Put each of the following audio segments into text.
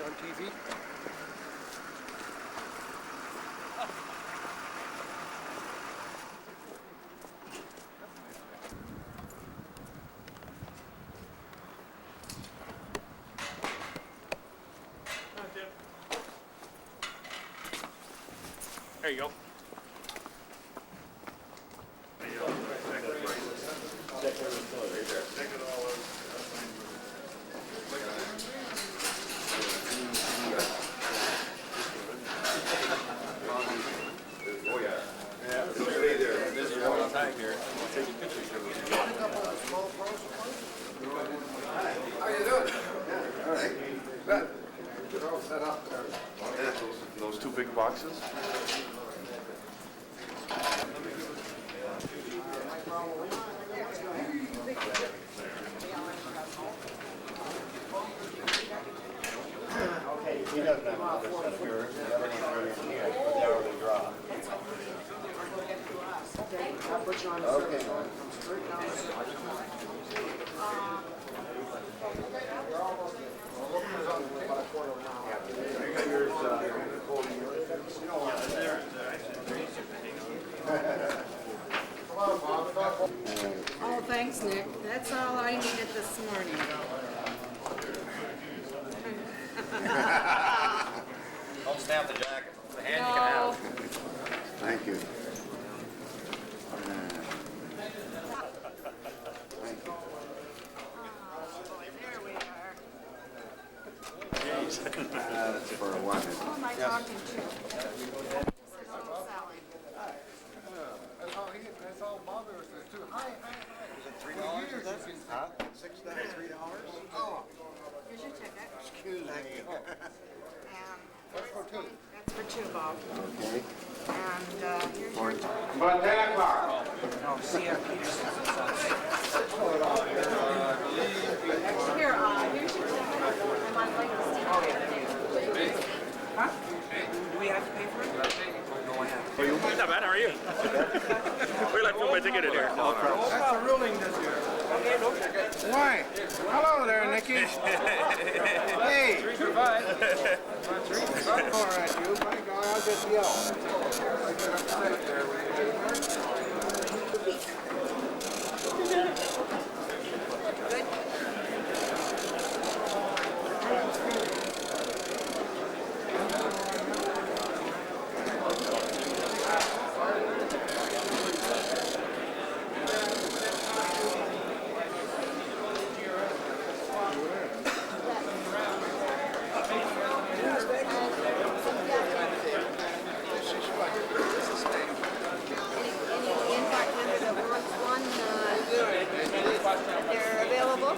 on TV. There you go. Oh yeah. Yeah. This is one time here. Taking pictures of it. How you doing? Yeah. All right. Good. They're all set up there. Those two big boxes. Okay, he doesn't have another set of yours. The other one's right in here for the hourly draw. I'll put you on the Okay. surface. Come straight down the You're almost there. Well, look who's on about a quarter of an hour. You got yours, holding yours. You don't want it. Come on, Bob. Oh, thanks, Nick. That's all I needed this morning. Don't stamp the jacket. The hand you No. can have. Thank you. There we are. That's for a one. Who am I talking to? This is all Sally. That's all Bob ever says too. Hi. Is it $3 then? Huh? $3? Oh, Here's your ticket. Excuse me. And that's for two. that's for two, Bob. Okay. And here's your ticket. About 10 o'clock. Oh, C.R. Peterson's and Sons. Here, here's your ticket. And my latest. Oh, yeah. Huh? Do we have to pay for it? Go ahead. Not bad, how are you? We left my ticket in here. That's the ruling this year. Why? Hello there, Nicky. Hey. 3 for 5. 3 for 5. All right, you. My God, I'll just yell. I get upset there They're available.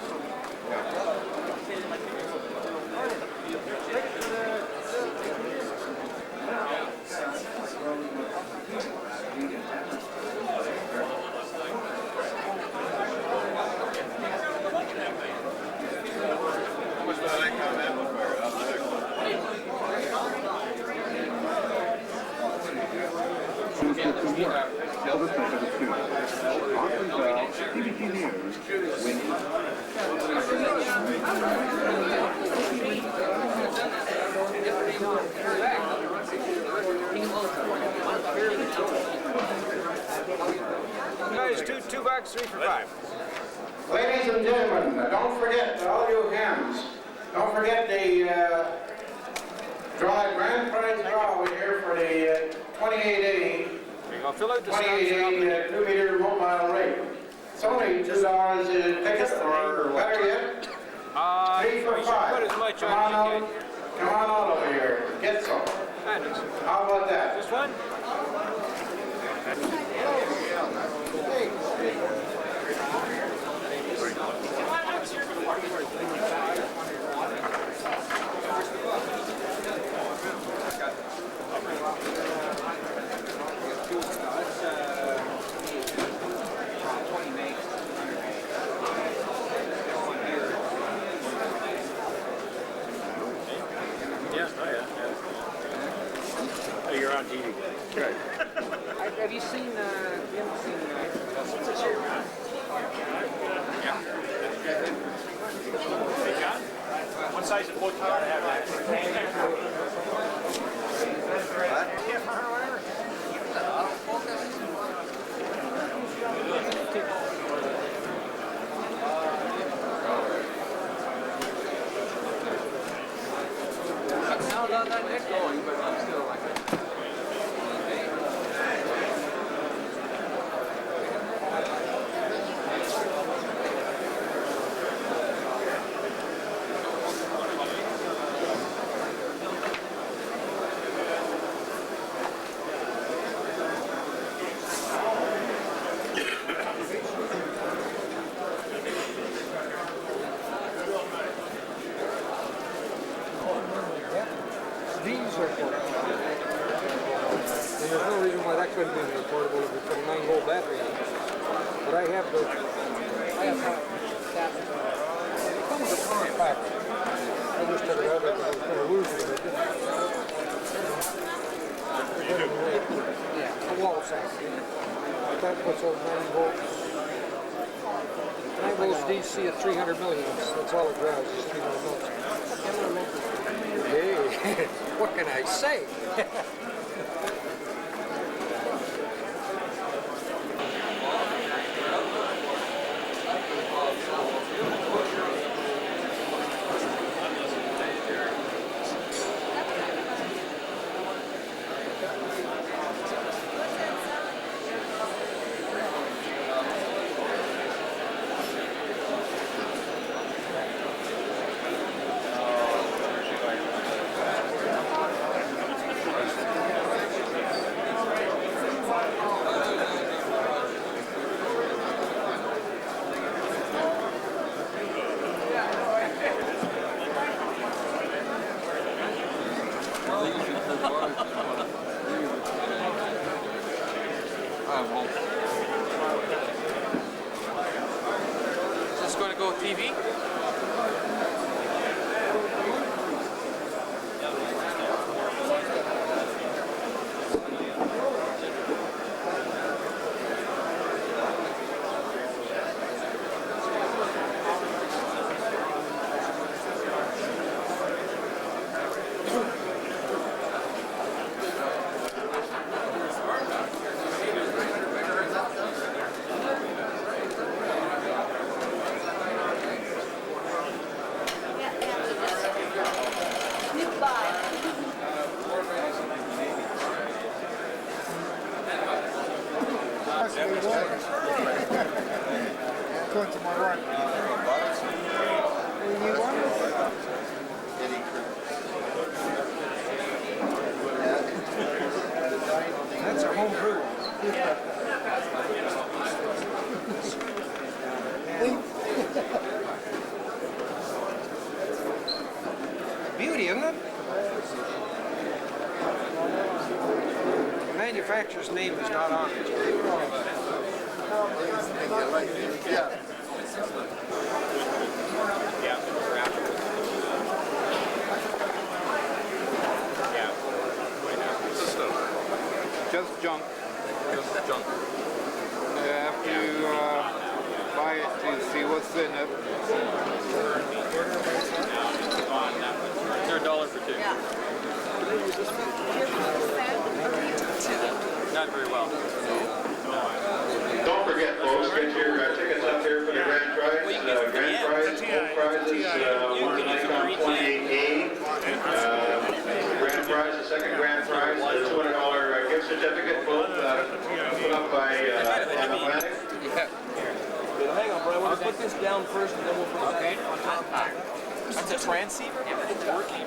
Guys, $2, 3 for 5. Ladies and gentlemen, don't forget, all you hens, don't forget the grand prize draw here for the 2880 Fill out the 2880 2-meter mobile rate. It's only $2 a ticket, or better yet, 3 for 5. Put as much Come on on as you out, come on out over here, get some. How about that? This one? You're on TV. Good. Have you seen, you haven't seen, what's this here? Yeah. Hey, John? What's size of boat you gotta have. How about that neck going? But I'm still like. These are portable. And there's no reason why that couldn't be made portable if we put a 9-volt battery in it. But I have that. It comes with a power pack. I just took it out because I was going to lose it. Yeah, a wall sound. That puts a 9 volts. 9 volts DC at 300 milliamps. That's all it drives, is 300 volts. Hey, what can I say? Is this going to go with TV? Going to my work. That's a home brew. Beauty, isn't it? The manufacturer's name is not on it. Yeah. Just junk. Just junk. After you buy it, you see what's in it. Is there $1 for two? Not very well. Don't forget, folks, get your tickets up here for the grand prize. Grand prize, both prizes, one Nikon 28A. Grand prize, the second grand prize, the $200 gift certificate, both put up by Atlantic. Hang on, Brian. We'll put this down first, and then we'll put it on top. That's a transceiver? It's working.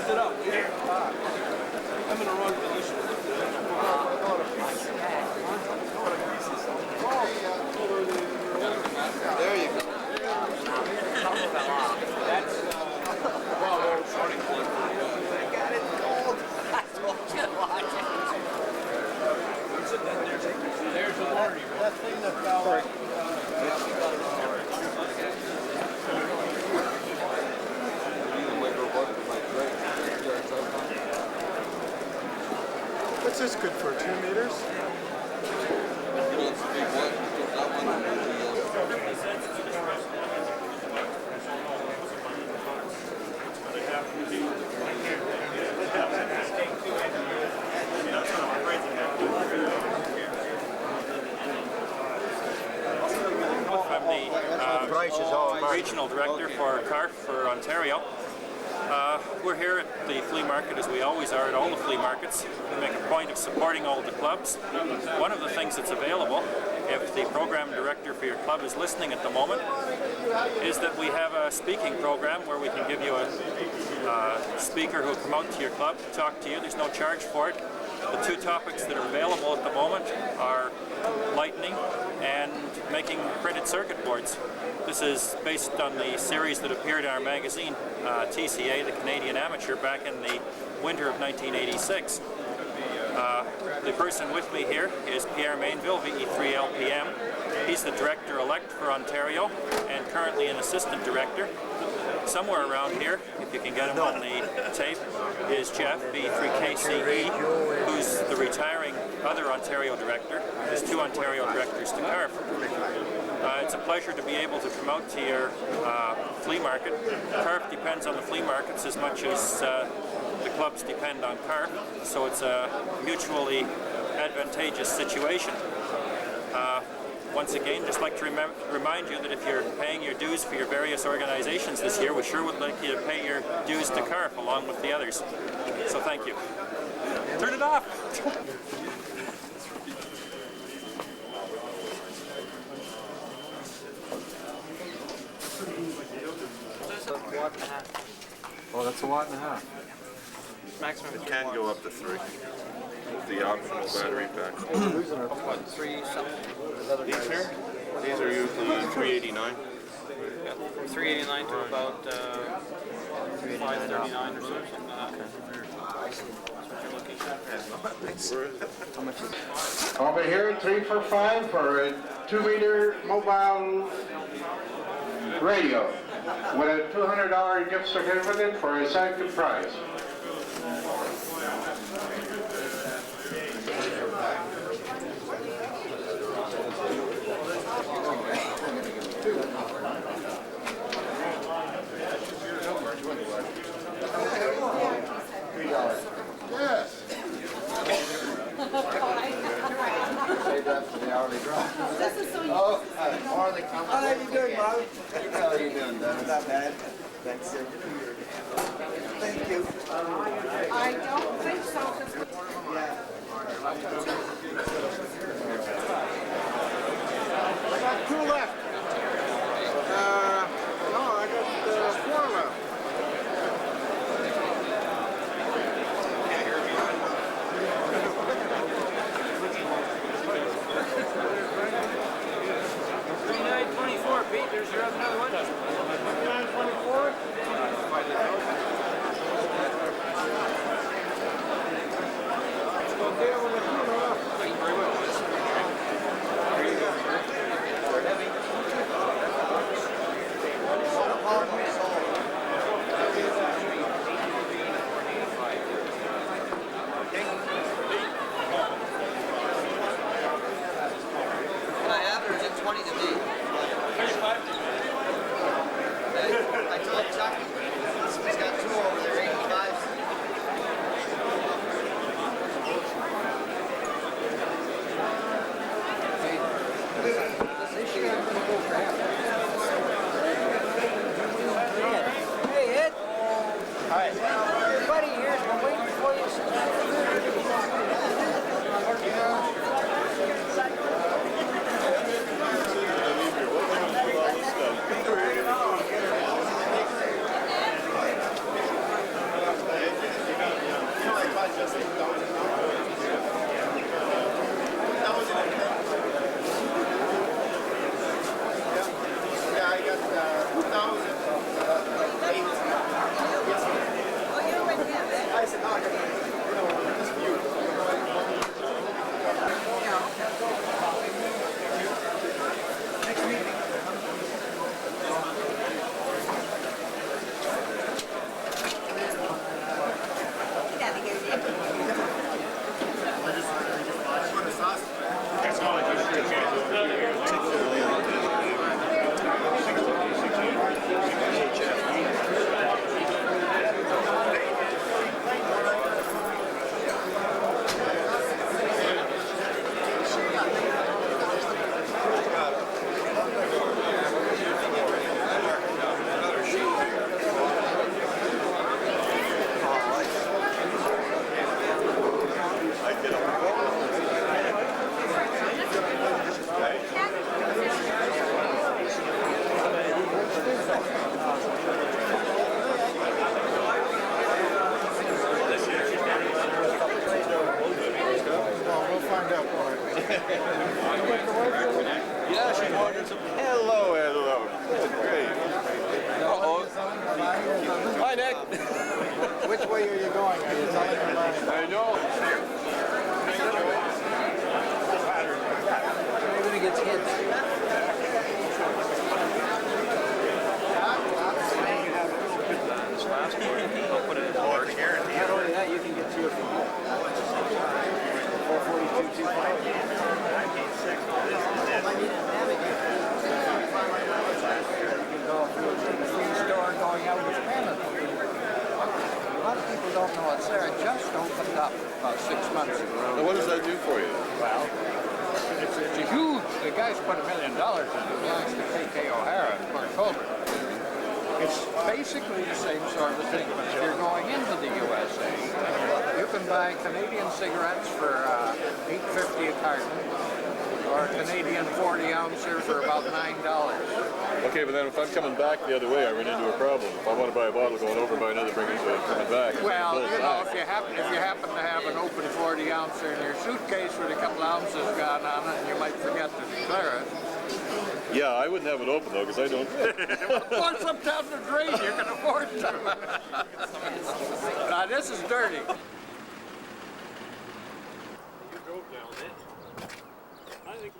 It up. I'm going to run for this one. There you go. That's well, starting point. I got it cold. I told you to watch it. There's a warranty. That thing that fell. What's this good for? 2 meters? I'm the regional director for CARF for Ontario. We're here at the flea market, as we always are at all the flea markets. We make a point of supporting all the clubs. One of the things that's available, if the program director for your club is listening at the moment, is that we have a speaking program where we can give you a speaker who will come out to your club, talk to you. There's no charge for it. The two topics that are available at the moment are lightning and making printed circuit boards. This is based on the series that appeared in our magazine, TCA, the Canadian Amateur, back in the winter of 1986. The person with me here is Pierre Mainville, VE3LPM. He's the director-elect for Ontario and currently an assistant director. Somewhere around here, if you can get him on the tape, is Jeff, V3KCE, who's the retiring other Ontario director. There's two Ontario directors to CARF. It's a pleasure to be able to come out to your flea market. CARF depends on the flea markets as much as the clubs depend on CARF, so it's a mutually advantageous situation. Once again, just like to remind you that if you're paying your dues for your various organizations this year, we sure would like you to pay your dues to CARF along with the others. So thank you. Turn it off! Oh, that's a watt and a half. Maximum. It can go up to 3 with the optional battery pack. What, 3 something? These here? These are usually 389. Yeah, from 389 to about 539 or something like that. Over here, 3 for $5 for a 2-meter mobile radio with a $200 gift certificate for a second prize. This is so Oh, Marley, how are you doing, Bob? How are you doing, Dennis? Not bad. Thanks, sir. Thank you. I don't think so. I got 2 left. No, I got 4 left. Pete, there's your another one. 924. Deal with the 2 left. Thank you very much. Can I have, or is it 20 to me? I told Chuck, he's got 2 over there, 85s. Hey, Ed. Hi. Your buddy here's been waiting for you since That's all I do. Yeah, she's wondering some. Hello, hello. Great. Uh-oh. Hi, Nick. Which way are you going? Are you telling me? I know. Everybody gets hits. I'll put it in the large here. Not only that, you can get to it from home. 442, 250. You can go through the free store going out with Canada. A lot of people don't know it's there. It just opened up about 6 months ago. Now, what does that do for you? Well, it's a huge, the guy's put $1 million in it. It belongs to K.K. O'Hara in Port Colborne. It's basically the same sort of thing, but if you're going into the USA, you can buy Canadian cigarettes for $8.50 a carton, or Canadian 40 ouncer for about $9. Okay, but then if I'm coming back the other way, I run into a problem. If I want to buy a bottle going over, buy another, bring it coming back. Well, you know, if you happen to have an open 40 ouncer in your suitcase with a couple ounces gone on it, and you might forget to declare it. Yeah, I wouldn't have it open though, because I don't. Or sometimes the drain, you can afford to. Now this is dirty. You drove down it. I think.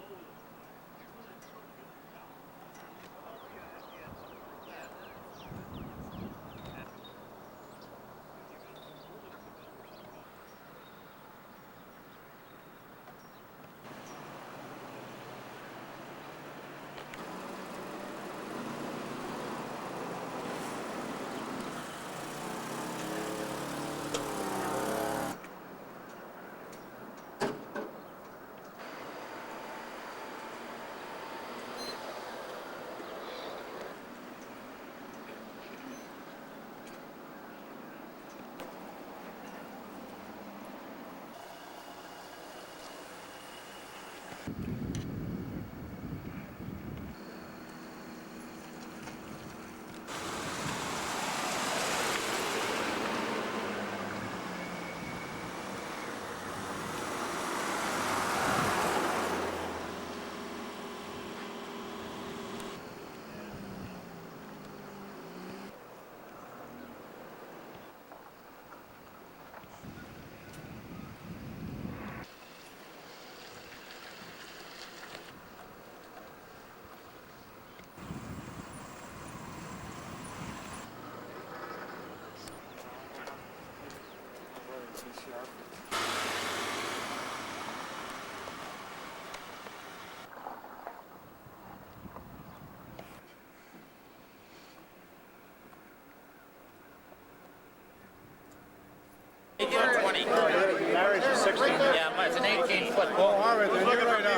Larry's a 16. Yeah, it's an 18-foot Oh, all right, then you're right on.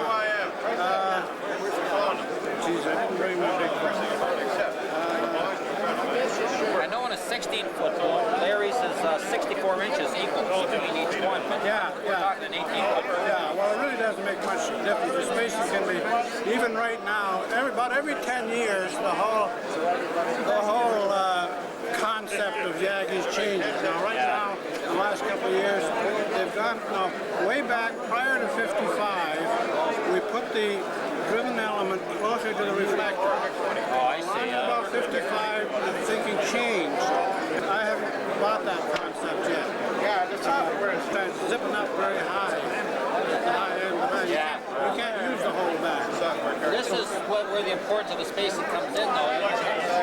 Geez, I didn't bring my big one. I know in a 16-foot ball, Larry's is 64 inches equal between each one, but we're talking an 18-foot. Yeah, well, it really doesn't make much difference. The spacing can be, even right now, about every 10 years, the whole concept of Yagis changes. Now, right now, the last couple of years, they've gone, way back prior to 55, we put the driven element closer to the reflector. Oh, I see. About 55, the thinking changed. I haven't bought that concept yet. Yeah, the software starts zipping up very high at the high end. Yeah. You can't use the whole back. This is where the importance of the spacing comes in, though.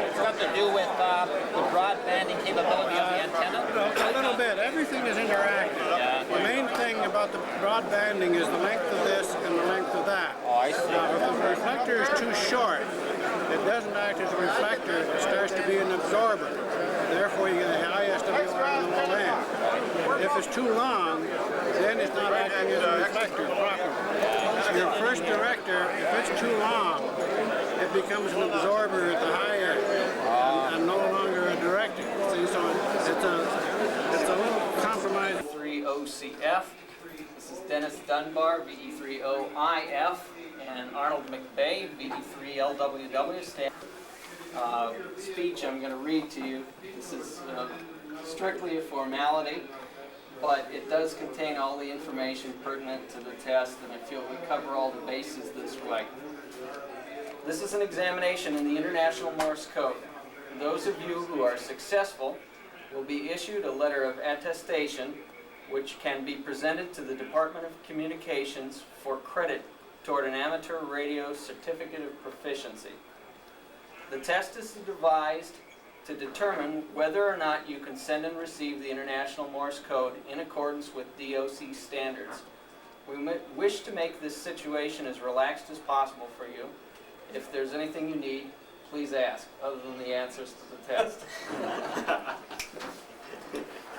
It's got to do with the broadbanding capability of the antenna. A little bit. Everything is interactive. Yeah. The main thing about the broadbanding is the length of this and the length of that. Oh, I see. Now, if the reflector is too short, it doesn't act as a reflector. It starts to be an absorber. Therefore, you get a high SWR on the low end. If it's too long, then it's not acting as a reflector properly. Your first director, if it's too long, it becomes an absorber at the high end and no longer a director. See, so it's a little compromise. VE30CF. This is Dennis Dunbar, VE30IF, and Arnold McVeigh, VE3LWW. Speech I'm going to read to you. This is strictly a formality. but it does contain all the information pertinent to the test, and I feel we cover all the bases this way. This is an examination in the International Morse Code. Those of you who are successful will be issued a letter of attestation which can be presented to the Department of Communications for credit toward an amateur radio certificate of proficiency. The test is devised to determine whether or not you can send and receive the International Morse Code in accordance with DOC standards. We wish to make this situation as relaxed as possible for you. If there's anything you need, please ask, other than the answers to the test.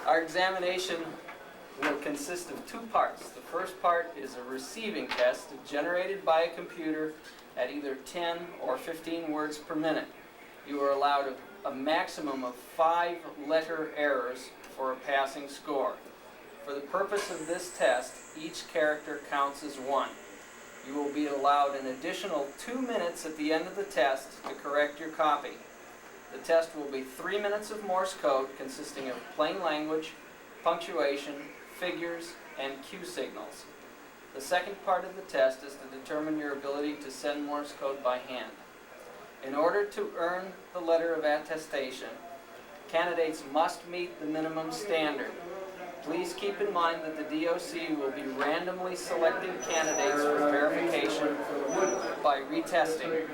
Our examination will consist of two parts. The first part is a receiving test generated by a computer at either 10 or 15 words per minute. You are allowed a maximum of 5 letter errors for a passing score. For the purpose of this test, each character counts as 1. You will be allowed an additional 2 minutes at the end of the test to correct your copy. The test will be 3 minutes of Morse code consisting of plain language, punctuation, figures, and cue signals. The second part of the test is to determine your ability to send Morse code by hand. In order to earn the letter of attestation, candidates must meet the minimum standard. Please keep in mind that the DOC will be randomly selecting candidates for verification by retesting.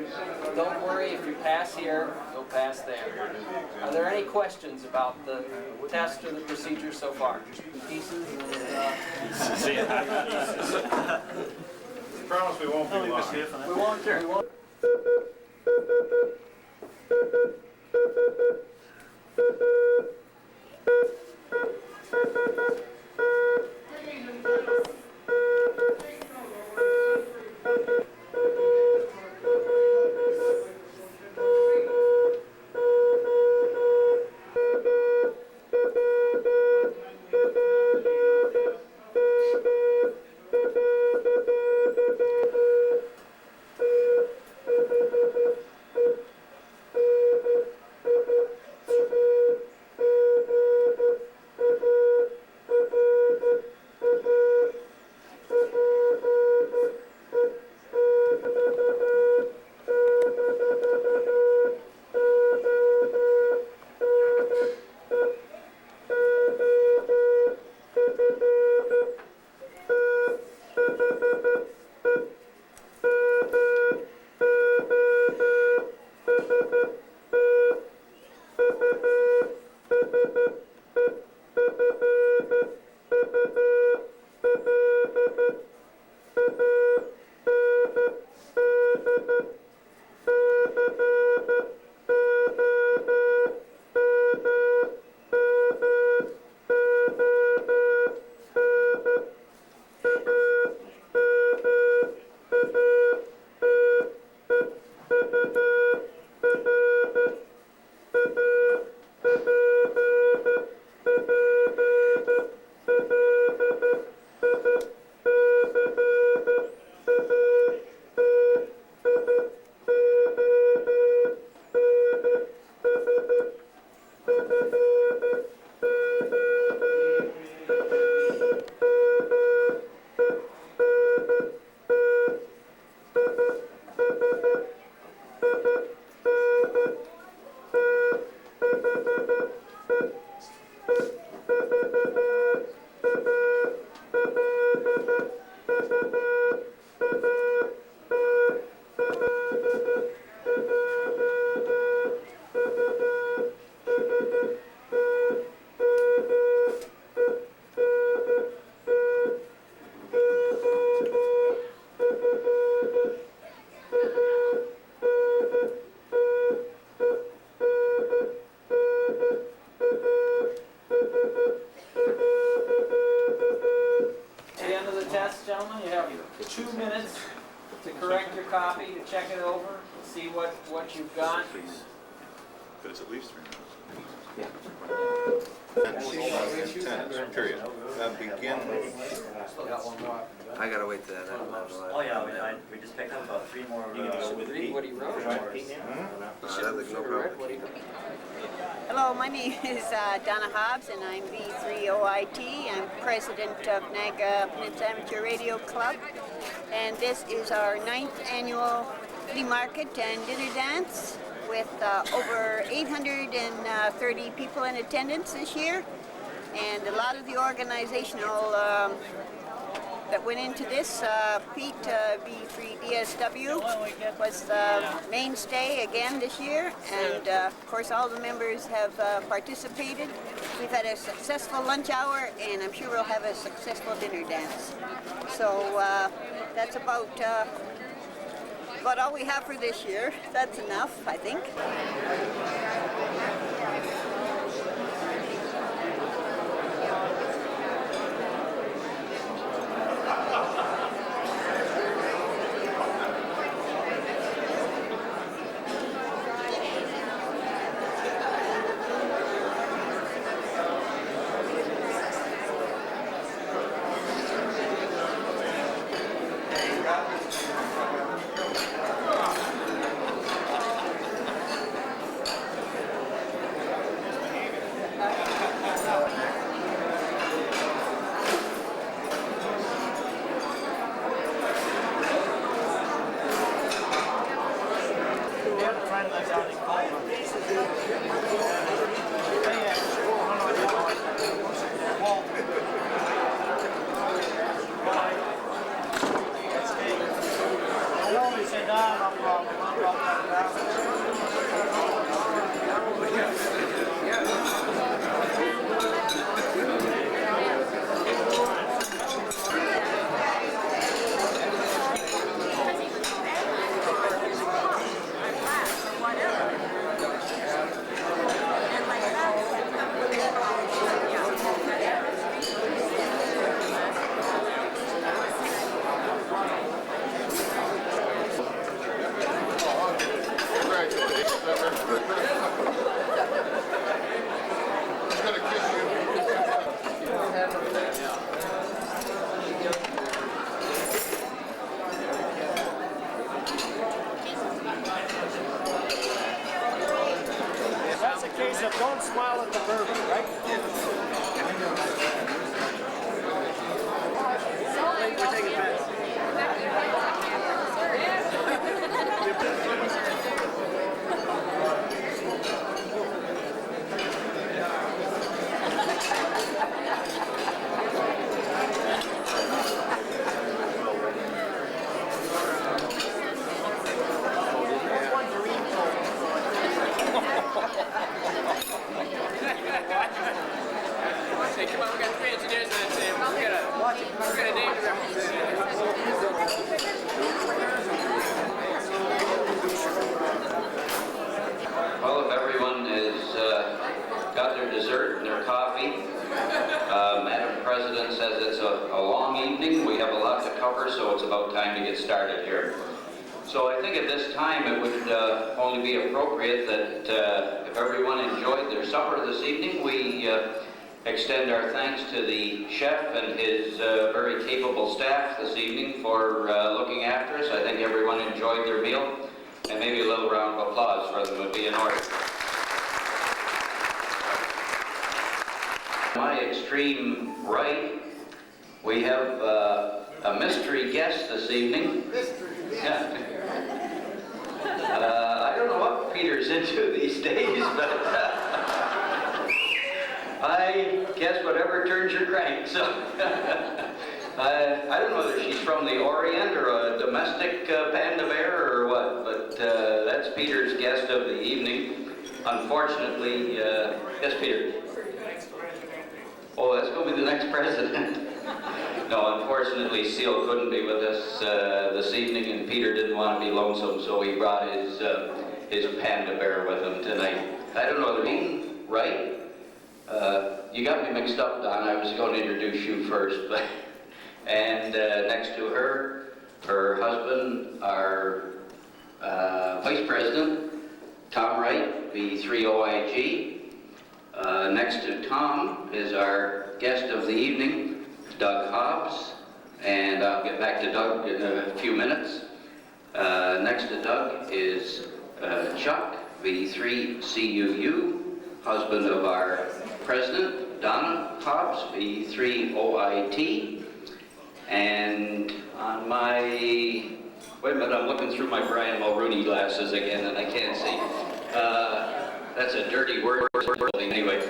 Don't worry, if you pass here, you'll pass there. Are there any questions about the test or the procedure so far? Pieces? Promise we won't be long. We won't. Gentlemen, you have 2 minutes to correct your copy, to check it over, see what you've got. But it's at least 3 minutes. Yeah. Tennis, period. Begin. I gotta wait till that. Oh yeah, we just picked up about 3 more. Read what he wrote. Hello, my name is Donna Hobbs, and I'm V3OIT. I'm president of Niagara Peninsula Amateur Radio Club, and this is our 9th annual flea market and dinner dance with over 830 people in attendance this year, and a lot of the organizational that went into this. Pete, V3DSW, was the mainstay again this year, and of course all the members have participated. We've had a successful lunch hour, and I'm sure we'll have a successful dinner dance. So that's about all we have for this year. That's enough, I think. Don't smile at the bourbon, right? We're taking bets. Hey, come on, we got 3 engineers on the team. We're gonna name the Well, if everyone has got their dessert and their coffee, Madam President says it's a long evening. We have a lot to cover, so it's about time to get started here. So I think at this time it would only be appropriate that if everyone enjoyed their supper this evening, we extend our thanks to the chef and his very capable staff this evening for looking after us. I think everyone enjoyed their meal, and maybe a little round of applause for them would be in order. My extreme right, we have a mystery guest this evening. Yeah. I don't know what Peter's into these days, but I guess whatever turns your crank. So I don't know whether she's from the Orient or a domestic panda bear or what, but that's Peter's guest of the evening. Unfortunately, yes, Peter. Oh, that's going to be the next president. No, unfortunately, Seal couldn't be with us this evening, and Peter didn't want to be lonesome, so he brought his panda bear with him tonight. I don't know the name, right? You got me mixed up, Don. I was going to introduce you first, but and next to her, her husband, our Vice President, Tom Wright, V3OIG. Next to Tom is our guest of the evening, Doug Hobbs, and I'll get back to Doug in a few minutes. Next to Doug is Chuck, V3CUU, husband of our president, Donna Hobbs, V3OIT. And on my, wait a minute, I'm looking through my Brian Mulrooney glasses again and I can't see. That's a dirty word, anyway.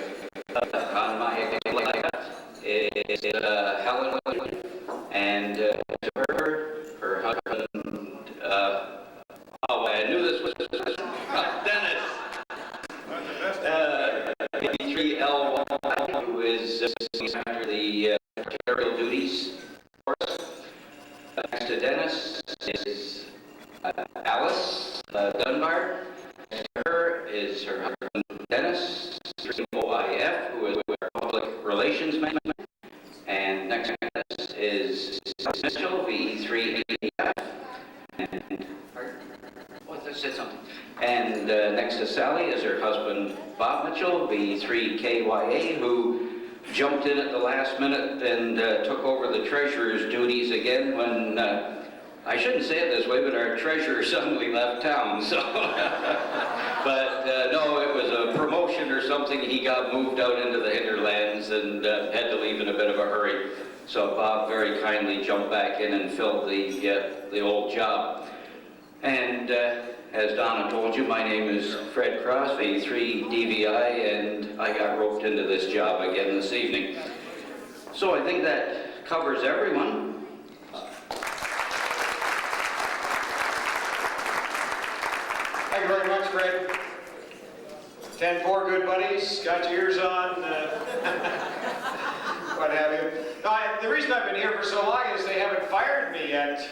On my left is Helen, and her husband, oh, I knew this was Dennis. V3LY, who is after the aerial duties. Next to Dennis is Alice Dunbar. Next to her is her husband Dennis, OIF, who is our public relations manager. And next to Dennis is Mitchell, V3AF. And said something. And next to Sally is her husband Bob Mitchell, V3KYA, who jumped in at the last minute and took over the treasurer's duties again when, I shouldn't say it this way, but our treasurer suddenly left town, so. But no, it was a promotion or something. He got moved out into the hinterlands and had to leave in a bit of a hurry. So Bob very kindly jumped back in and filled the old job. And as Donna told you, my name is Fred Cross, V3DVI, and I got roped into this job again this evening. So I think that covers everyone. Thank you very much, Fred. 10-4 good buddies, got your ears on, what have you. No, the reason I've been here for so long is they haven't fired me yet.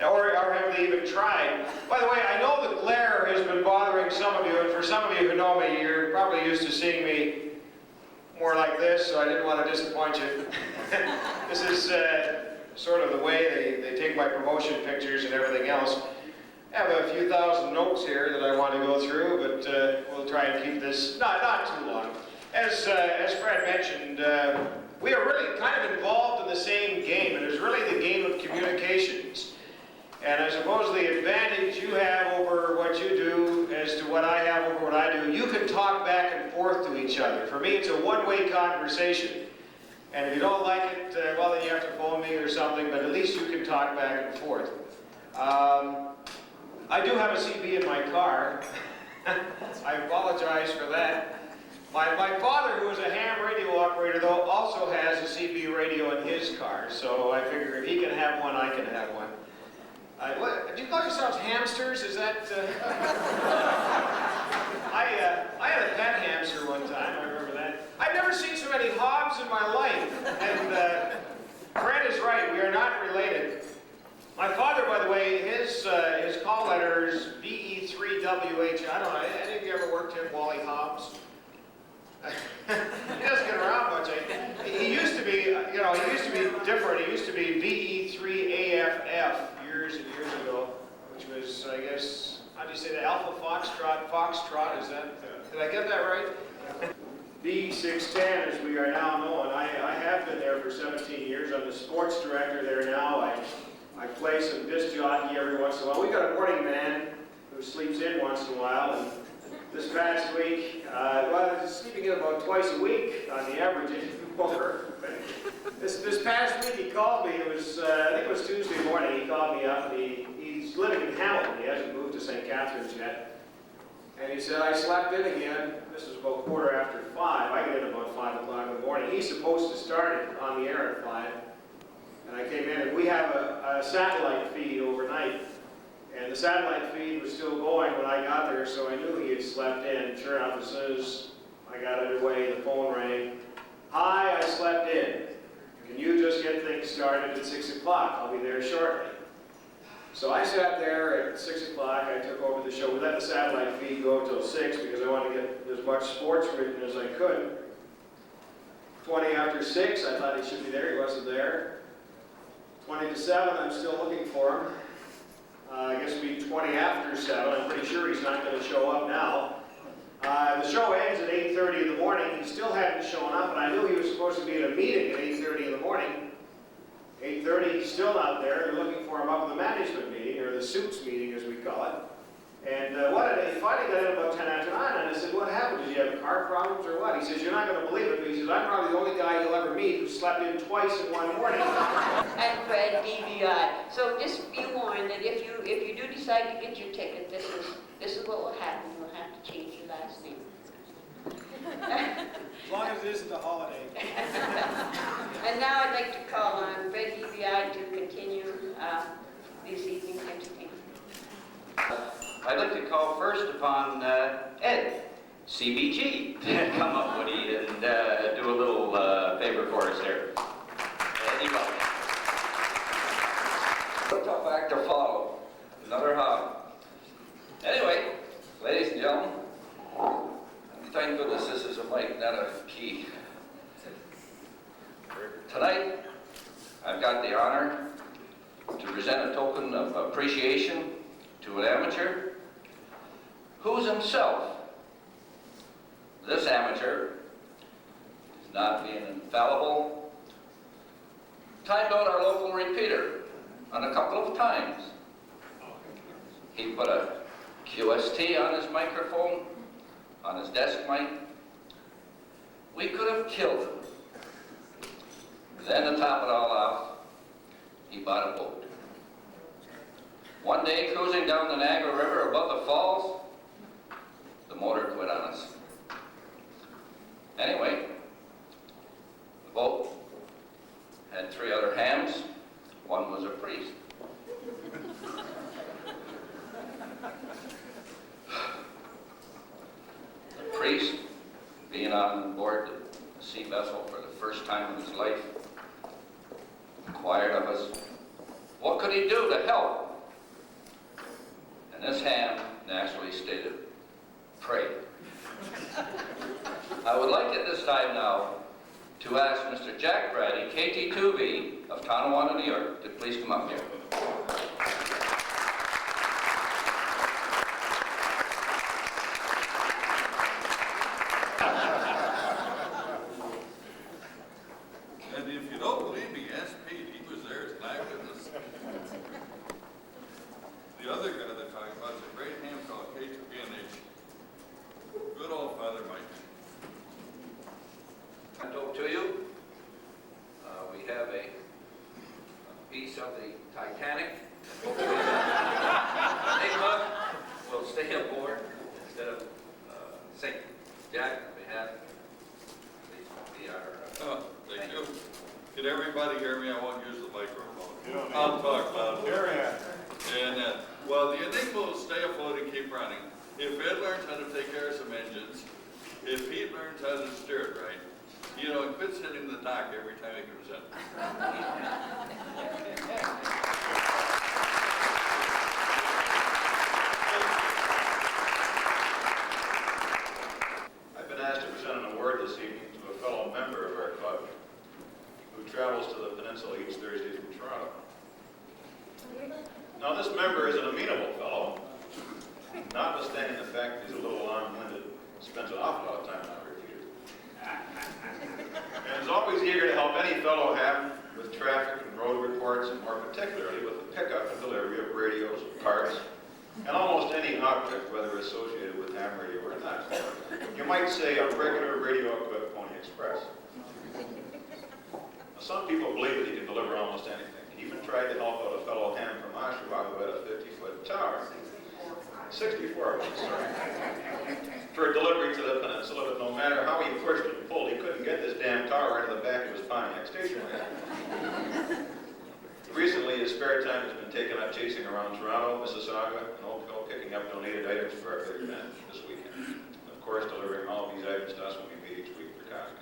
Or have they even tried? By the way, I know the glare has been bothering some of you, and for some of you who know me, you're probably used to seeing me more like this, so I didn't want to disappoint you. This is sort of the way they take my promotion pictures and everything else. I have a few thousand notes here that I want to go through, but we'll try and keep this not too long. As Fred mentioned, we are really kind of involved in the same game, and it's really the game of communications. And I suppose the advantage you have over what you do as to what I have over what I do, you can talk back and forth to each other. For me, it's a one-way conversation. And if you don't like it, well, then you have to phone me or something, but at least you can talk back and forth. I do have a CB in my car. I apologize for that. My father, who is a ham radio operator, though, also has a CB radio in his car. So I figure if he can have one, I can have one. What, do you call yourselves hamsters? Is that... I had a pet hamster one time, I remember that. I've never seen so many hogs in my life. And Fred is right, we are not related. My father, by the way, his call letter is BE3WH. I don't know, any of you ever worked here, Wally Hobbs? He doesn't get around much. He used to be, he used to be different. He used to be VE3AFF years and years ago, which was, I guess, how do you say that? Alpha Foxtrot, is that, did I get that right? B610, as we are now known. I have been there for 17 years. I'm the sports director there now. I play some disc jockey every once in a while. We've got a morning man who sleeps in once in a while, and this past week, well, I was sleeping in about twice a week on the average, even more. This past week he called me, it was, I think it was Tuesday morning, he called me up, and he's living in Hamilton, he hasn't moved to St. Catharines yet. And he said, I slept in again. This was about 5:15. I get in about 5 o'clock in the morning. He's supposed to start it on the air at 5. And I came in, and we have a satellite feed overnight. And the satellite feed was still going when I got there, so I knew he had slept in. Sure enough, as soon as I got underway, the phone rang. Hi, I slept in. Can you just get things started at 6 o'clock? I'll be there shortly. So I sat there at 6 o'clock. I took over the show. We let the satellite feed go until 6 because I wanted to get as much sports written as I could. 20 after 6, I thought he should be there. He wasn't there. 20 to 7, I'm still looking for him. I guess it'll be 20 after 7. I'm pretty sure he's not going to show up now. The show ends at 8:30 in the morning. He still hadn't shown up, and I knew he was supposed to be at a meeting at 8:30 in the morning. 8:30, he's still not there. They're looking for him up at the management meeting, or the suits meeting as we call it. And he finally got in about 10 after 9, and I said, what happened? Did you have car problems or what? He says, you're not going to believe it, but he says, I'm probably the only guy you'll ever meet who slept in twice in one morning. And Fred DVI. So just be warned that if you do decide to get your ticket, this is what will happen. You'll have to change your last name. As long as it isn't a holiday. And now I'd like to call on Fred DVI to continue this evening's entertainment. I'd like to call first upon Ed, CBG, to come up, Woody, and do a little favor for us there. Eddie, welcome. A tough act to follow. Another hug. Anyway, ladies and gentlemen, thank goodness this is a mic, not a key. Tonight, I've got the honor to present a token of appreciation to an amateur who's himself. This amateur is not being infallible. Timed out our local repeater on a couple of times. He put a QST on his microphone, on his desk mic. We could have killed him. Then to top it all off, he bought a boat. One day, cruising down the Niagara River above the falls, the motor quit on us. Anyway, the boat had 3 other hams. One was a priest. The priest, being on board the sea vessel for the first time in his life, inquired of us, what could he do to help? And this ham naturally stated, pray. I would like at this time now to ask Mr. Jack Brady, KT2V of Tonawanda, New York, to please come up here. And if you don't believe me, ask Pete. He was there as an eyewitness. The other guy they're talking about is a great ham called K2BNH. Good old Father Mike. I talk to you. We have a piece of the Titanic. Enigma will stay aboard instead of sinking. Jack, on behalf of the our. Thank you. Can everybody hear me? I won't use the microphone. You don't I'll talk loudly. Here And well, the Enigma will stay afloat and keep running. If Ed learns how to take care of some engines, if Pete learns how to steer it right, you know, and quits hitting the dock every time he comes in. I've been asked to present an award this evening to a fellow member of our club who travels to the peninsula each Thursday from Toronto. Now, this member is an amenable fellow, notwithstanding the fact that he's a little long-winded, spends an awful lot of time on a repeater, and is always eager to help any fellow have with traffic and road reports, and more particularly with the pickup and delivery of radios, parts, and almost any object, whether associated with ham radio or not. You might say a regular radio-equipped Pony Express. Now, some people believe that he can deliver almost anything. He even tried to help out a fellow ham from Oshawa who had a 50-foot tower. 64 of them, sorry. For delivery to the peninsula, but no matter how he pushed and pulled, he couldn't get this damn tower into the back of his Pontiac station wagon. Recently, his spare time has been taken up chasing around Toronto, Mississauga, and Oakville, picking up donated items for our big event this weekend. And of course, delivering all of these items to us when we meet each week for coffee.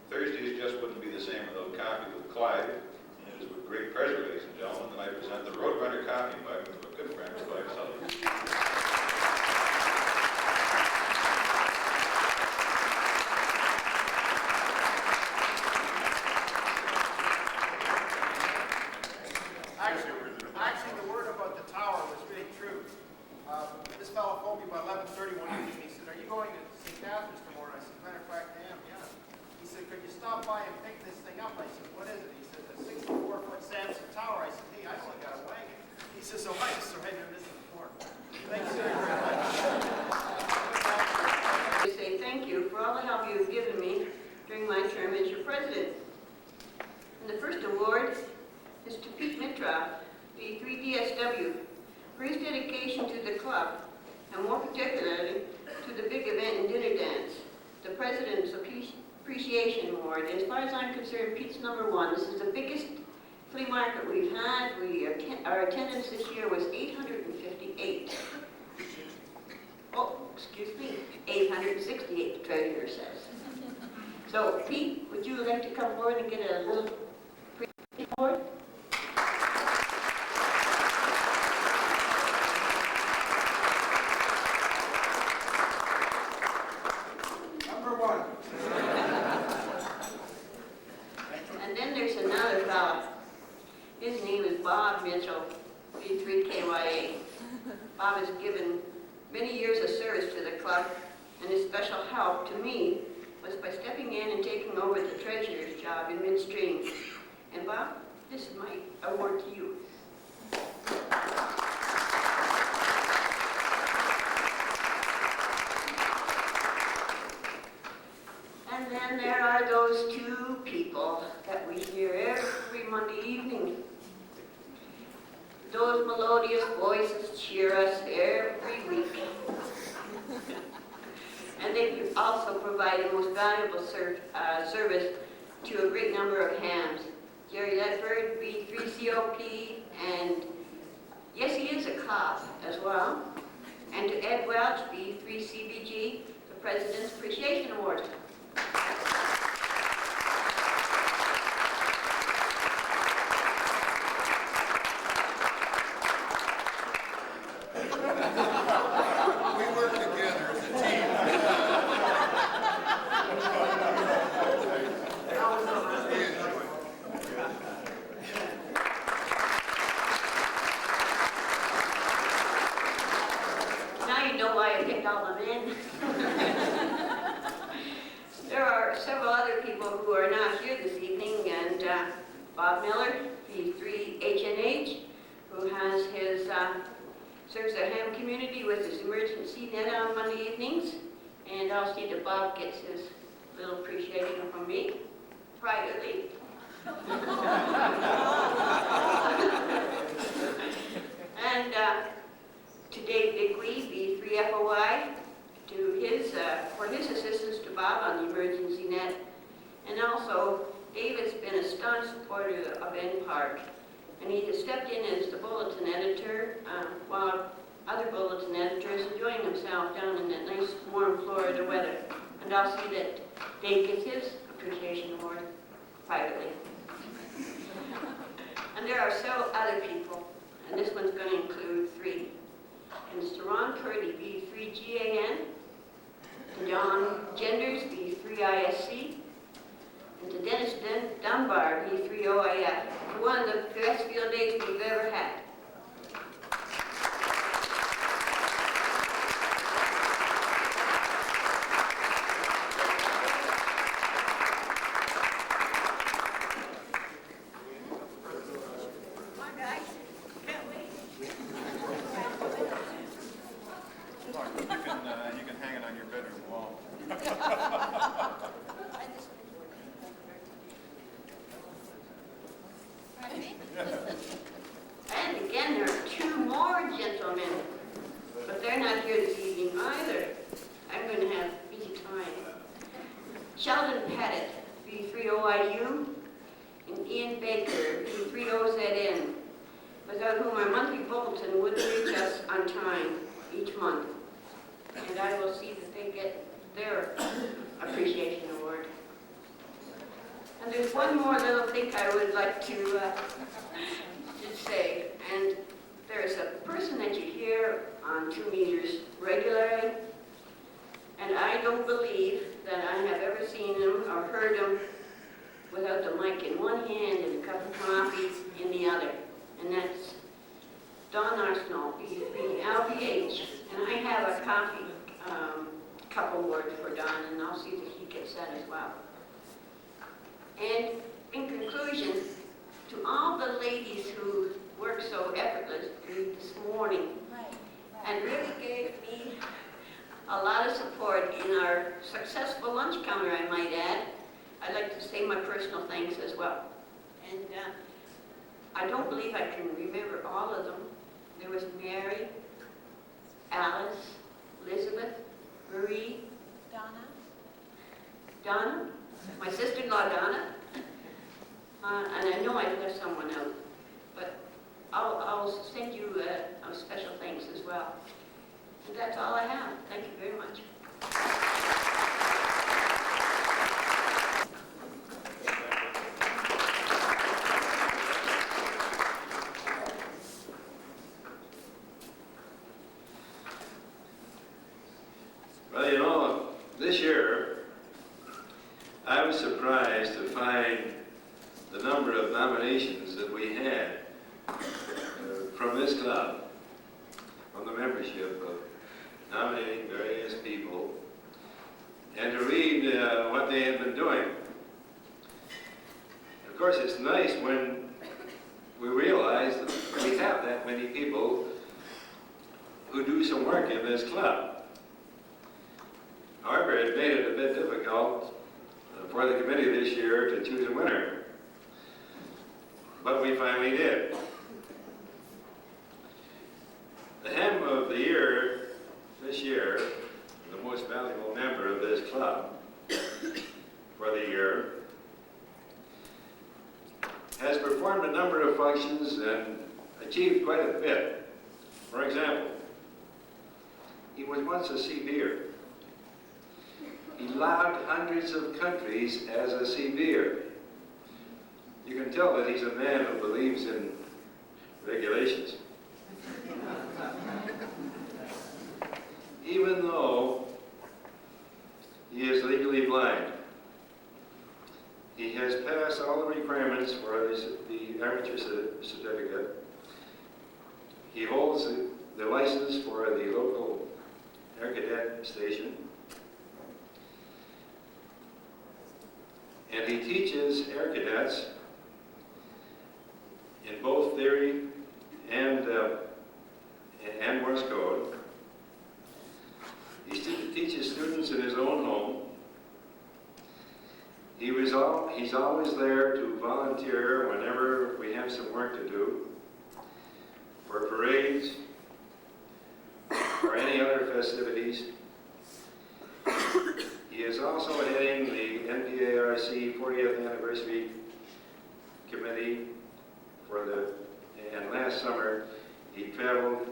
Thursdays just wouldn't be the same without coffee with Clyde. And it is with great pleasure, ladies and gentlemen, that I present the Roadrunner Coffee Mug to a good friend, Clyde Sullivan. Actually, the word about the tower was really true. This fellow phoned me about 11:30 one evening. He said, "Are you going to pick this thing up. I said, what is it? He says, a 64-foot Samson tower. I said, hey, I only got a wagon. He says, oh, I just surrendered this before. Thank you very much. I say thank you for all the help you've given me during my term as your president. And the first award is to Pete Mitroff, the 3DSW, for his dedication to the club, and more particularly to the big event and dinner dance, the President's Appreciation Award. As far as I'm concerned, Pete's #1. This is the biggest flea market we've had. Our attendance this year was 858. Oh, excuse me, 868, the treasurer says. So, Pete, would you like to come forward and get a little award? #1. And then there's another fellow. His name is Bob Mitchell, B3KYA. Bob has given many years of service to the club, and his special help to me was by stepping in and taking over the treasurer's job in midstream. And Bob, this is my award to you. And then there are those two people that we hear every Monday evening. Those melodious voices cheer us every week. And they also provide the most valuable service to a great number of hams. Jerry Ledford, B3COP, and yes, he is a cop as well. And to Ed Welch, B3CBG, the President's Appreciation Award. There are several other people who are not here this evening, and Bob Miller, B3HNH, who has his serves the ham community with his emergency net on Monday evenings, and I'll see that Bob gets his little appreciation from me privately. And to Dave Bigwee, B3FOI, for his assistance to Bob on the emergency net. And also, Dave has been a staunch supporter of NPARC, and he has stepped in as the bulletin editor while other bulletin editors enjoying himself down in that nice warm Florida weather. And I'll see that Dave gets his appreciation award privately. And there are several other people, and this one's going to include 3. And Mr. Ron Purdy, B3GAN, John Genders, B3ISC, and to Dennis Dunbar, B3OIF, for one of the best field days we've ever had. Come on, guys. Can't wait. You can hang it on your bedroom wall. And again, there are 2 more gentlemen, but they're not here this evening either. I'm going to have busy time. Sheldon Pettit, B3OIU, and Ian Baker, B3OZN, without whom our monthly bulletin wouldn't reach us on time each month. And I will see that they get their appreciation award. And there's one more little thing I would like to say, and there's a person that you hear on 2 meters regularly, and I don't believe that I have ever seen him or heard him without the mic in one hand and a cup of coffee in the other, and that's Don Arsenal, LPH, and I have a coffee cup award for Don, and I'll see that he gets that as well. And in conclusion, to all the ladies who worked so effortlessly this morning and really gave me a lot of support in our successful lunch counter, I might add, I'd like to say my personal thanks as well. And I don't believe I can remember all of them. There was Mary, Alice, Elizabeth, Marie, Donna, my sister-in-law Donna, and I know I've left someone out, but I'll send you a special thanks as well. And that's all I have. Thank you very much. Well, you know, this year, I was surprised to find the number of nominations that we had from this club, from the membership of nominating various people, and to read what they had been doing. Of course, it's nice when we realize that we have that many people who do some work in this club. However, it made it a bit difficult for the committee this year to choose a winner. But we finally did. The Ham of the Year this year, the most valuable member of this club for the year, has performed a number of functions and achieved quite a bit. For example, he was once a CB'er. He logged hundreds of countries as a CB'er. You can tell that he's a man who believes in regulations. Even though he is legally blind, he has passed all the requirements for the amateur certificate. He holds the license for the local air cadet station. And he teaches air cadets in both theory and Morse code. He teaches students in his own home. He's always there to volunteer whenever we have some work to do, for parades, or any other festivities. He is also heading the NPARC 40th Anniversary Committee and last summer he traveled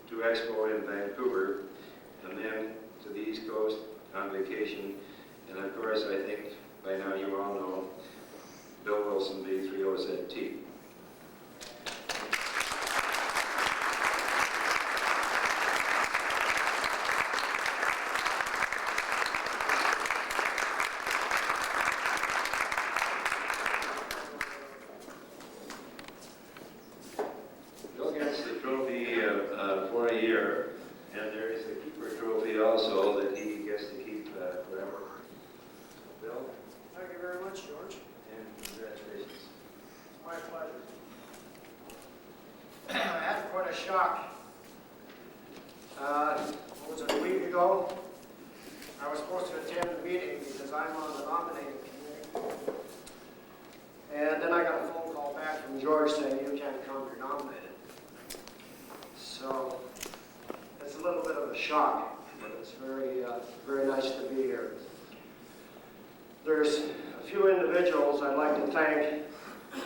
to Expo in Vancouver and then to the East Coast on vacation. And of course, I think by now you all know Bill Wilson, B30ZT. Bill gets the trophy for a year, and there is the keeper trophy also that he gets to keep forever. Bill? Thank you very much, George. And congratulations. It's my pleasure. I had quite a shock. What was it, a week ago? I was supposed to attend the meeting because I'm on the nominating committee. And then I got a phone call back from George saying, you can't come, you're nominated. So it's a little bit of a shock, but it's very nice to be here. There's a few individuals I'd like to thank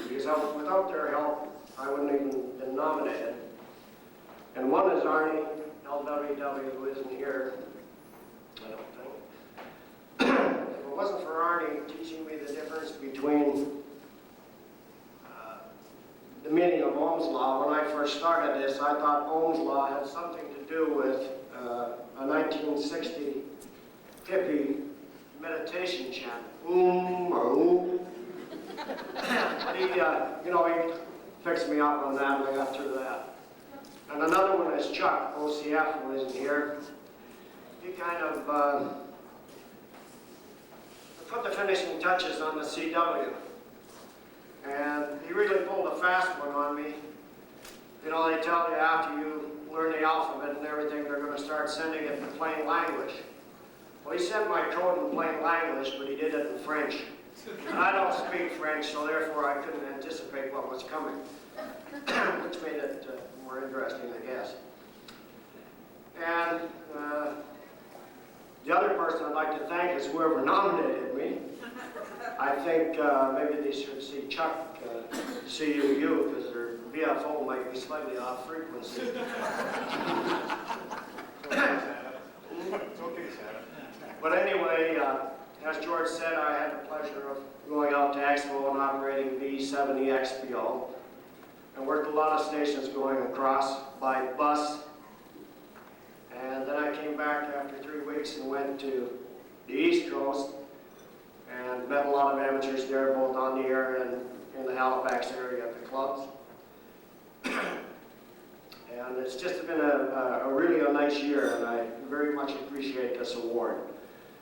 because without their help, I wouldn't even been nominated. And one is Arnie, LWW, who isn't here, I don't think. If it wasn't for Arnie teaching me the difference between the meaning of Ohm's Law, when I first started this, I thought Ohm's Law had something to do with a 1960 hippie meditation chant. Or But he fixed me up on that and I got through that. And another one is Chuck, OCF, who isn't here. He kind of put the finishing touches on the CW. And he really pulled a fast one on me. You know, they tell you after you learn the alphabet and everything, they're going to start sending it in plain language. Well, he sent my code in plain language, but he did it in French. And I don't speak French, so therefore I couldn't anticipate what was coming, which made it more interesting, I guess. And the other person I'd like to thank is whoever nominated me. I think maybe they should see Chuck, CUU, because their VFO might be slightly off frequency. It's okay, Santa. But anyway, as George said, I had the pleasure of going out to Expo and operating V70 XPO, and worked a lot of stations going across by bus. And then I came back after 3 weeks and went to the East Coast and met a lot of amateurs there, both on the air and in the Halifax area at the clubs. And it's just been a really nice year, and I very much appreciate this award.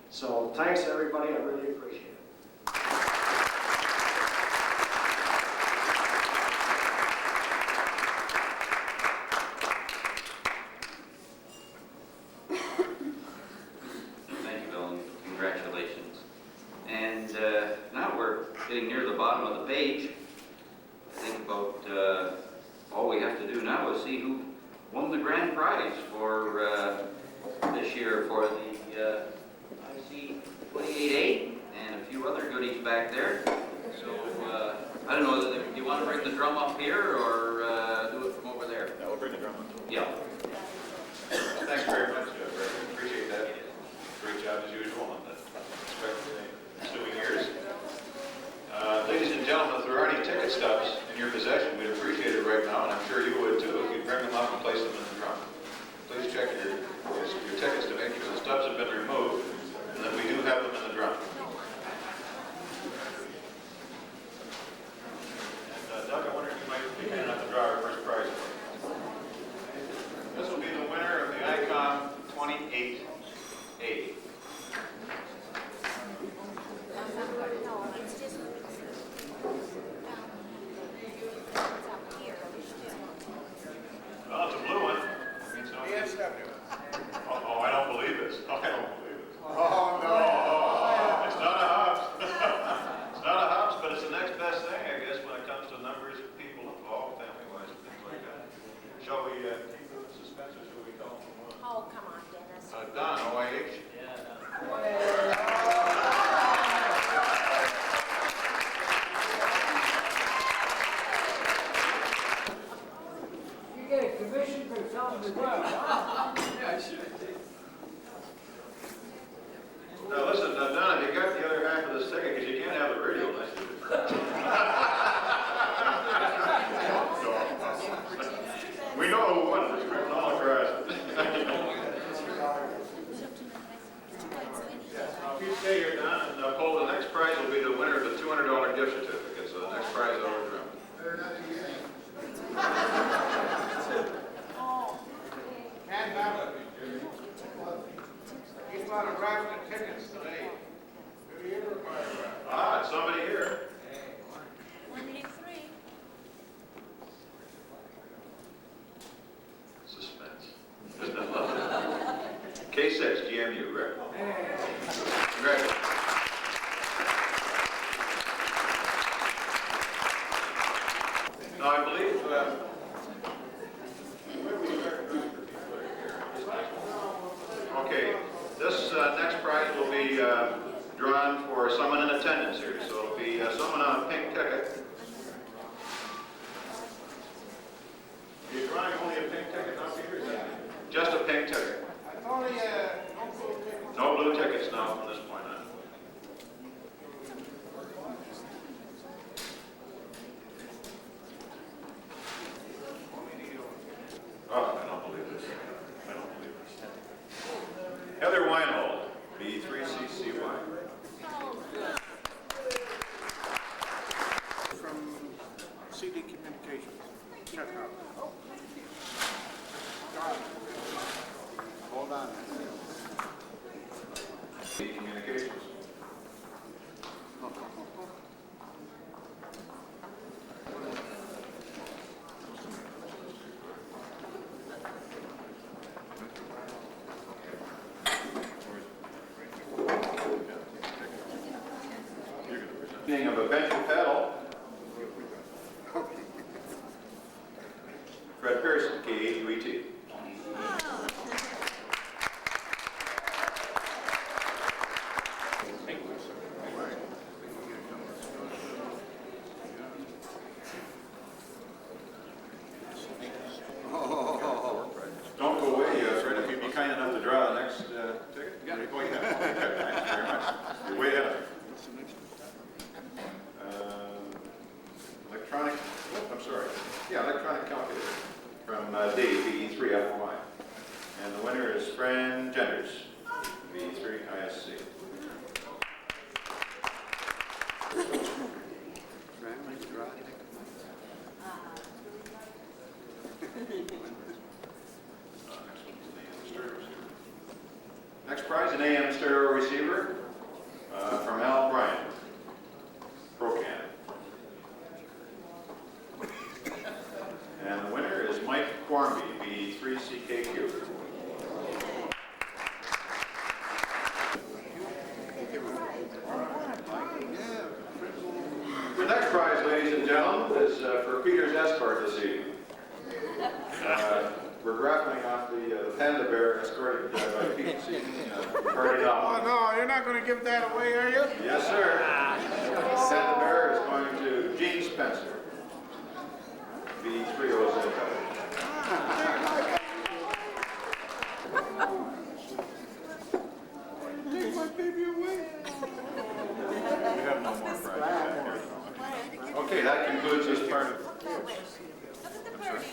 So thanks everybody, I really appreciate it. Thank you, Bill, and congratulations. And now we're getting near the bottom of the page. I think about all we have to do now is see who won the grand prize for this year for the IC28A and a few other goodies back there. So I don't know, do you want to bring the drum up here or do it from over there? Yeah, we'll bring the drum up. Yeah. Thanks very much, Brett. Appreciate that. Great job as usual in the ensuing years. Ladies and gentlemen, if there are any ticket stubs in your possession, we'd appreciate it right now, and I'm sure you would too, if you'd bring them up and place them in the drum. Please check your tickets to make sure the stubs have been removed, and that we do have them in the drum. And Doug, I wonder if you might be kind enough to draw our first prize. This will be the winner of the ICOM 28A. Well, it's a blue one. Yes, Oh, I don't believe this. Oh, I don't believe this. Oh, no. Oh, it's not a hops. It's not a hops, but it's the next best thing, I guess, when it comes to numbers of people involved, family-wise, and things like that. Shall we keep the suspense, or shall we call them? Oh, come on, Dennis. Don, OIH. You get a commission for selling the drum. Yeah, I should. Now listen, Don, you got the other half of this ticket, because you can't have the radio unless you We know who won. It's written all across. If you stay here, Don, and Paul, the next prize will be the winner of the $200 gift certificate. So the next prize over drum. He's not a raffle tickets today. Ah, it's somebody here. 183. Suspense. Isn't that lovely? K6, GMU, Rick. Congratulations. Now, I believe, where do we start? Okay, this next prize will be drawn for someone in attendance here. So it'll be someone on a pink ticket. Are you drawing only a pink ticket, not Peter? Just a pink ticket. Only No blue tickets now from this point on. Oh, I don't believe this. I don't believe this. Heather Weinhold, B3CCY. from CD Communications. Check out. Hold on. CD Communications. Speaking of a venture paddle, Fred Pearson, K-A-U-E-T. Don't go away, Fred, if you'd be kind enough to draw the next ticket. Yeah. Go ahead. Thanks very much. You're way ahead of me. Electronic, oh, I'm sorry. Yeah, electronic calculator from Dave, VE3FY. And the winner is Fran Genders, VE3ISC. Next prize, an AM stereo receiver from Al Bryan, ProCam. And the winner is Mike Quarmby, B3CKQ. The next prize, ladies and gentlemen, is for Peter's escort this evening. We're grappling off the panda bear escorted by Pete party out. Oh, no, you're not going to give that away, are you? Yes, sir. Panda bear is going to Gene Spencer, B3OZ. Take my baby away. We have no more prizes. Okay, that concludes this part of. I'm sorry.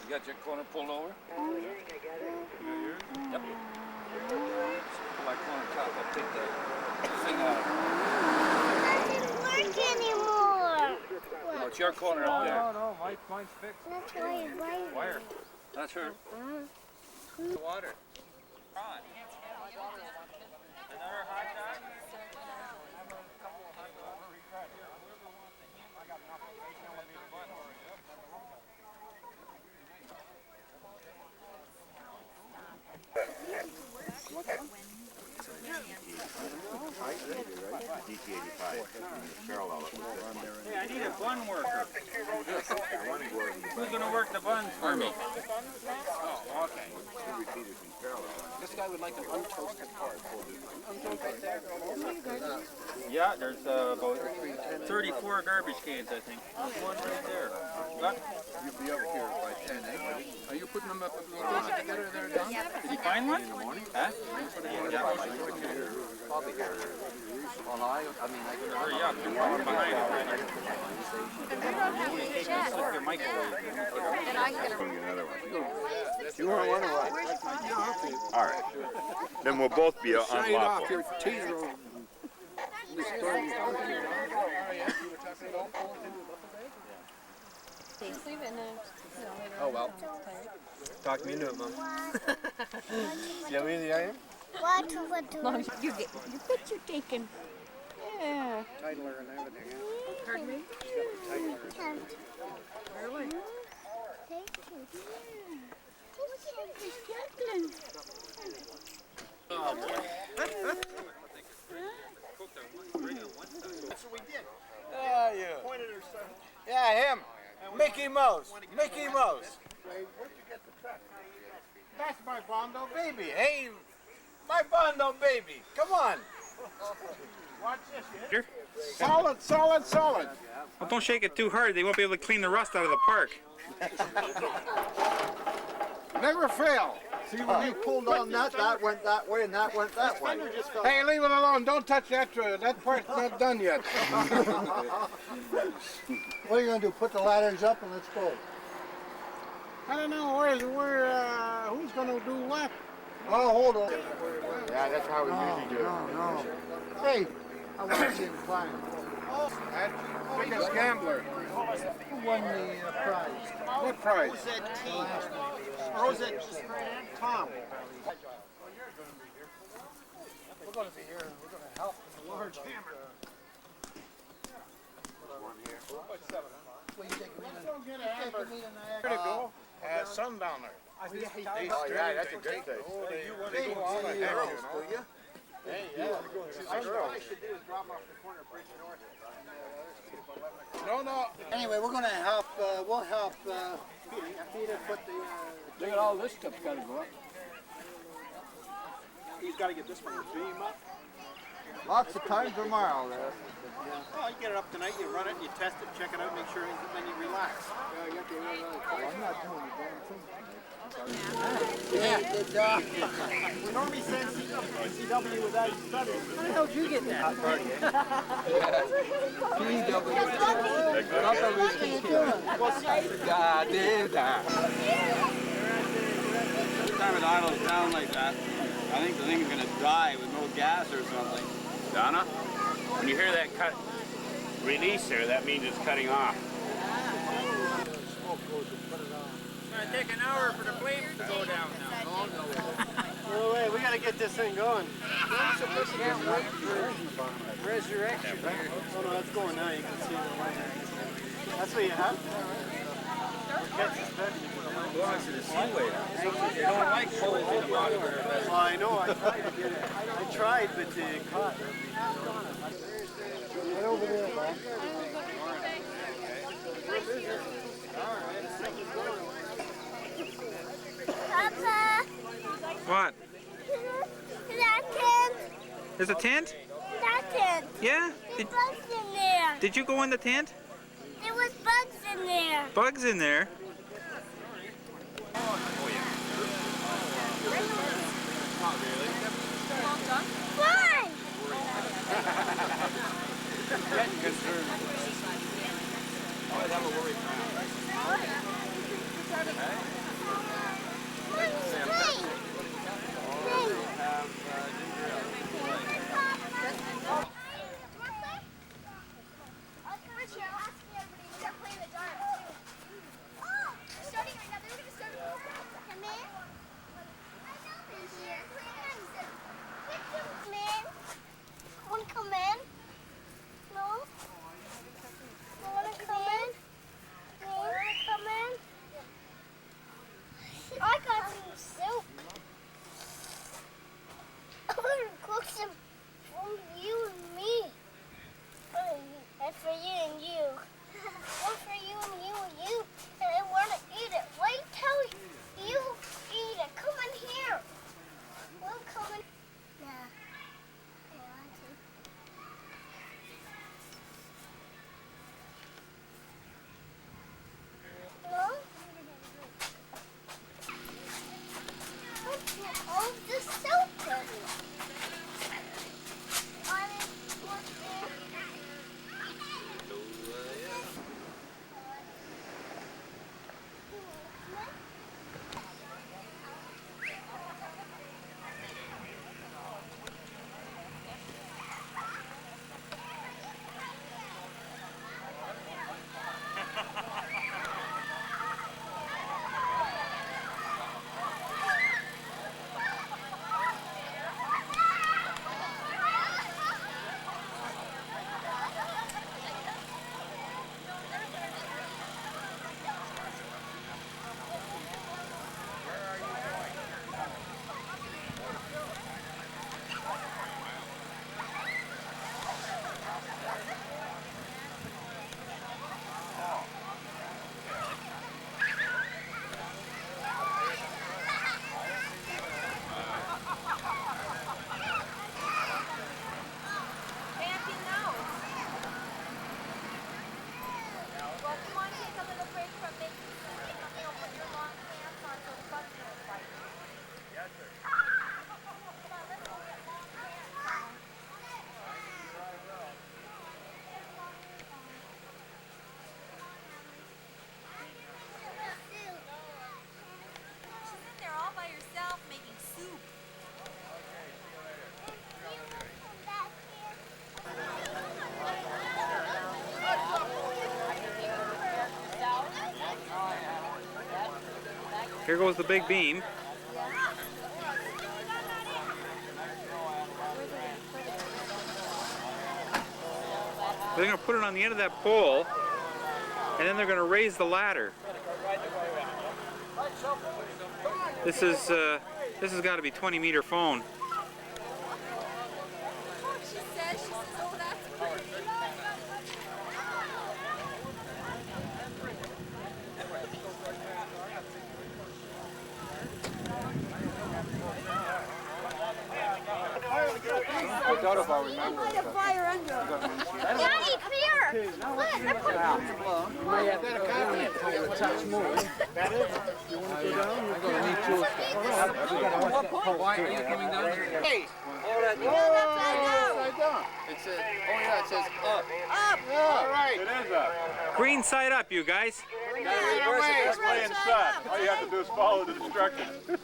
You got your corner pulled over? Yep. Pull that corner top up, take the thing out. It doesn't work anymore. No, it's your corner up there. No, mine's fixed. That's why it's Wire. That's her. The water. On. Another hot dog? Hey, I need a bun worker. Who's going to work the buns for me? Oh, okay. This guy would like an untoasted card. Untoasted? Yeah. Yeah, there's about 34 garbage cans, I think. There's one right there. What? You'll be out here by 10, eh? Are you putting them up together there, Don? Did you find one? In the morning? Huh? Probably here. Well, I mean, I can... Hurry up, you're falling behind already. Slip your microwave. You want one or what? All right. Then we'll both be Sign off unlawful. your teaser. Oh well. Talk me into it, Mom. See how easy I am? What? You bet you're taking. Yeah. Titler and everything. Pardon me? Really? Oh boy. That's what we did. Ah, you. Pointed her son. Yeah, him. Mickey Mouse. Mickey Mouse. Where'd you get the truck? That's my Bondo baby. Hey, my Bondo baby. Come on. Watch this, Here? Solid, solid, solid. Well, don't shake it too hard. They won't be able to clean the rust out of the park. Never fail. See, when you pulled on that, that went that way and that went that way. Hey, leave it alone. Don't touch that. That part's not done yet. What are you going to do? Put the ladders up and let's go. I don't know who's going to do what. Oh, hold on. Yeah, that's how we usually do it. No. Hey, I want to see him climb. Biggest gambler. Who won the prize? What prize? Or was it Tom? We're going to be here and we're going to help the large hammer. Well, you take me to Niagara. Where to go? Sundowner. Oh, yeah, that's a good day. You want They go on a hammer, you know? Hey, yeah. All I should do is drop off the corner bridge north. No. Anyway, we're going to help, we'll help Peter put the... Look at all this stuff's got to go up. He's got to get this one beam up. Lots of time tomorrow there. Oh, you get it up tonight, you run it, you test it, check it out, make sure, then you relax. I'm not doing a damn thing. Yeah, good job. We normally send CW without studying. How the hell did you get that? God did that. Every time it idles down like that, I think the thing's going to die with no gas or something. Donna, when you hear that cut release there, that means it's cutting off. It's going to take an hour for the flames to go down now. No way, we got to get this thing going. Can't wait for resurrection. Oh no, that's going now, you can see the light. That's what you have to Belongs to the seaway. They don't like holes in the bottom of their vessel. Well, I know, I tried to get it. I tried, but they caught. Right over there, man. Papa, What? that tent, There's a tent? that tent. Yeah? There's bugs in there. Did you go in the tent? There was bugs in there. Bugs in there? Fun. Getting concerned. Always have a worried man. Come in? No? You wanna come in? Here goes the big beam. They're going to put it on the end of that pole, and then they're going to raise the ladder. This has got to be 20-meter phone. I thought about remembering. Fire under. Daddy, come here. That is. You want to go down? I'm going to need two. Why are you coming down? Hey. Upside down. It says, oh yeah, it says up. Up. All right. It is up. Green side up, you guys. That's way inside. All you have to do is follow the instructions. Your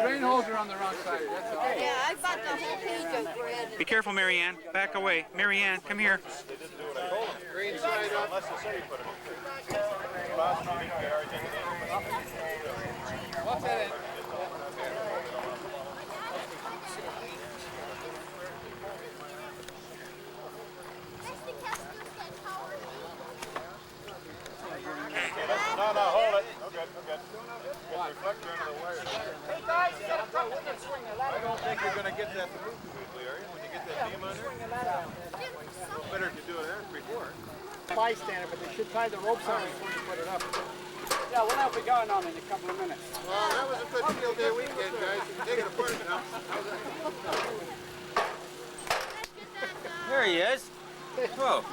drain holes are on the wrong side. That's all. Yeah, I bought the whole page of bread. Be careful, Marianne. Back away. Marianne, come here. Green side up. What's that in? No, hold it. Okay. Get the reflector into the wire. Hey guys, you got a truck that can swing the ladder. I don't think you're going to get that to move too easily, are you? When you get that beam on there? It's better if you do it there before. Bystander, but they should tie the ropes on before you put it up. Yeah, we'll have the gun on in a couple of minutes. Well, that was a good field day weekend, guys. You can take it apart now. There he is. Whoa.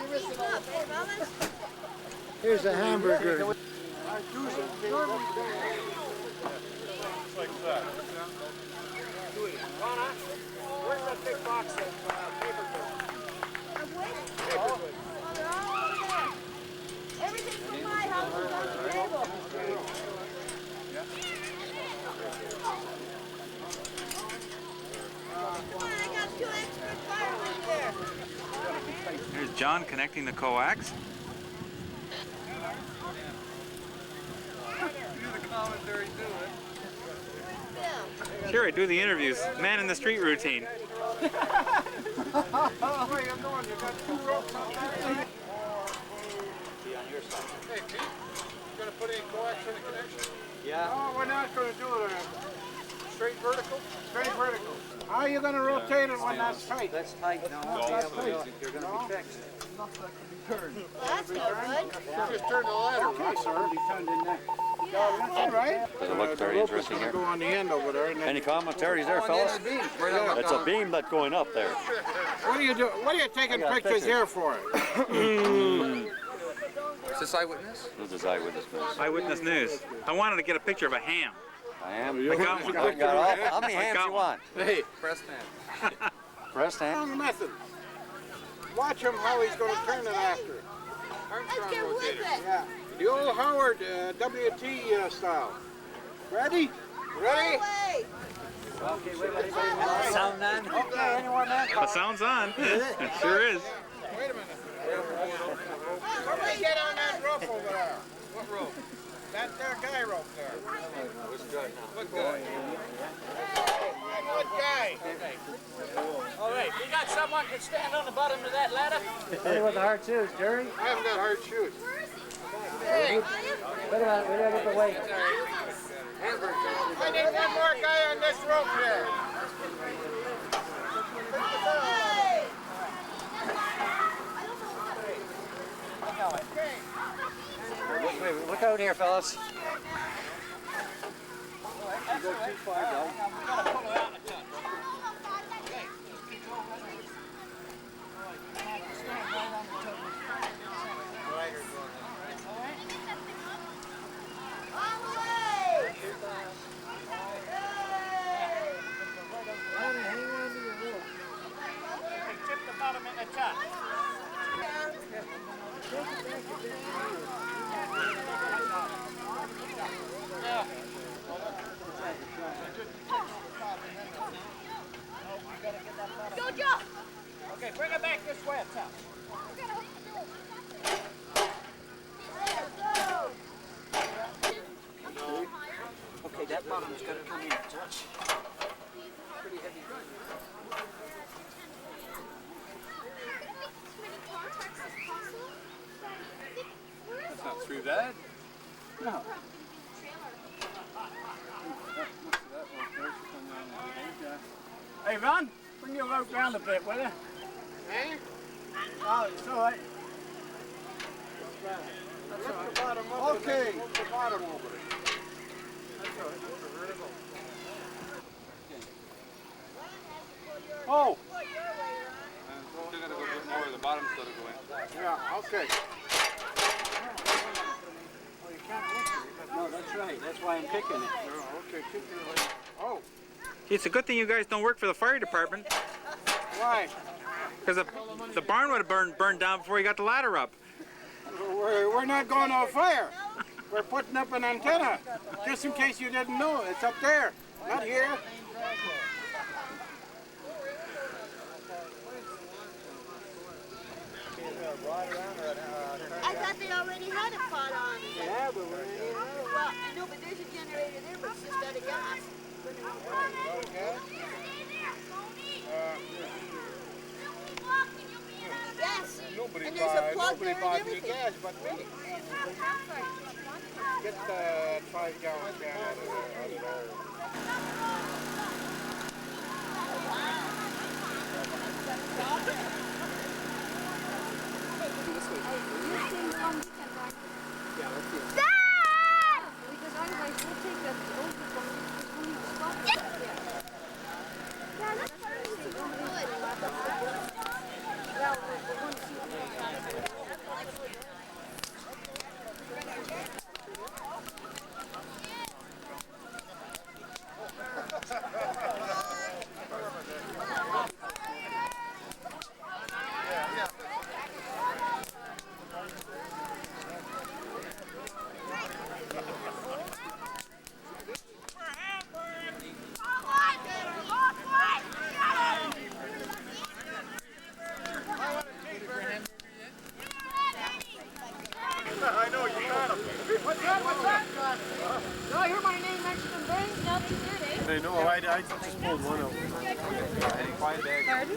Here's a hamburger. It's like that. Donna, where's that big box of paper goods? Oh, they're all over there. Everything from my house is on the table. Come on, I got 2 extra firemen here. There's John connecting the coax. Sure, I do the interviews. Man in the street routine. What are you doing? You got 2 ropes on there? Hey, Pete, you going to put any coax in the connection? Yeah. No, we're not going to do it straight vertical? Straight vertical. How are you going to rotate it when that's tight? That's tight now. That's tight. They're going to be fixed. Looks like it can be turned. That's no good. Just turn the ladder. Okay, sir. Be turned in there. All right. Does it look very interesting here? Go on the end over there. Any commentaries there, fellas? It's a beam that's going up there. What are you doing? What are you taking pictures here for? Is this eyewitness? This is eyewitness news. Eyewitness news. I wanted to get a picture of a ham. I am. I got one. I got all, how many hams got you one. want? Hey, press man. Press hand? Wrong method. Watch him how he's going to turn it after. Let's get with it. Yeah. The old Howard WT style. Ready? Ready? Okay, wait. Sound on? Okay, anyone man? The sound's on. It sure is. Wait a minute. Somebody get on that rope over there. What rope? That there guy rope there. What guy? What guy? All right, we got someone can stand on the bottom of that ladder. Hey, with the hard shoes, Jerry. I haven't got hard shoes. Hey. Wait a minute, we gotta get the weight. I need one more guy on this rope here. Wait, look out here, fellas. You go too far, though. Tip the bottom in the top. It's got to come in touch. Pretty heavy gun. That's not too bad. No. Hey, Ron, bring your rope round a bit, will you? Eh? Oh, it's all right. Lift the bottom up. Okay. Move the bottom over. That's all right. Oh! Still gotta go get more of the bottom's gotta go in. Yeah, okay. Oh, you can't lift it. No, that's right. That's why I'm picking it. Oh, okay, keep your leg. Oh. It's a good thing you guys don't work for the fire department. Why? Because the barn would have burned down before you got the ladder up. We're not going on fire. We're putting up an antenna. Just in case you didn't know, it's up there, not here. I thought they already had a pot on. Yeah, but we're in here. Well, I know, but there's a generator there, but it's just out of gas. Yes. Nobody And there's a plug nobody there and bought any everything. gas but me. Get the 5-gallon can out of there. I know, you got him. What's that? What's that? Did I hear my name mentioned in vain? No, you did, eh? I know, I just pulled one out. Any quiet bag? Pardon?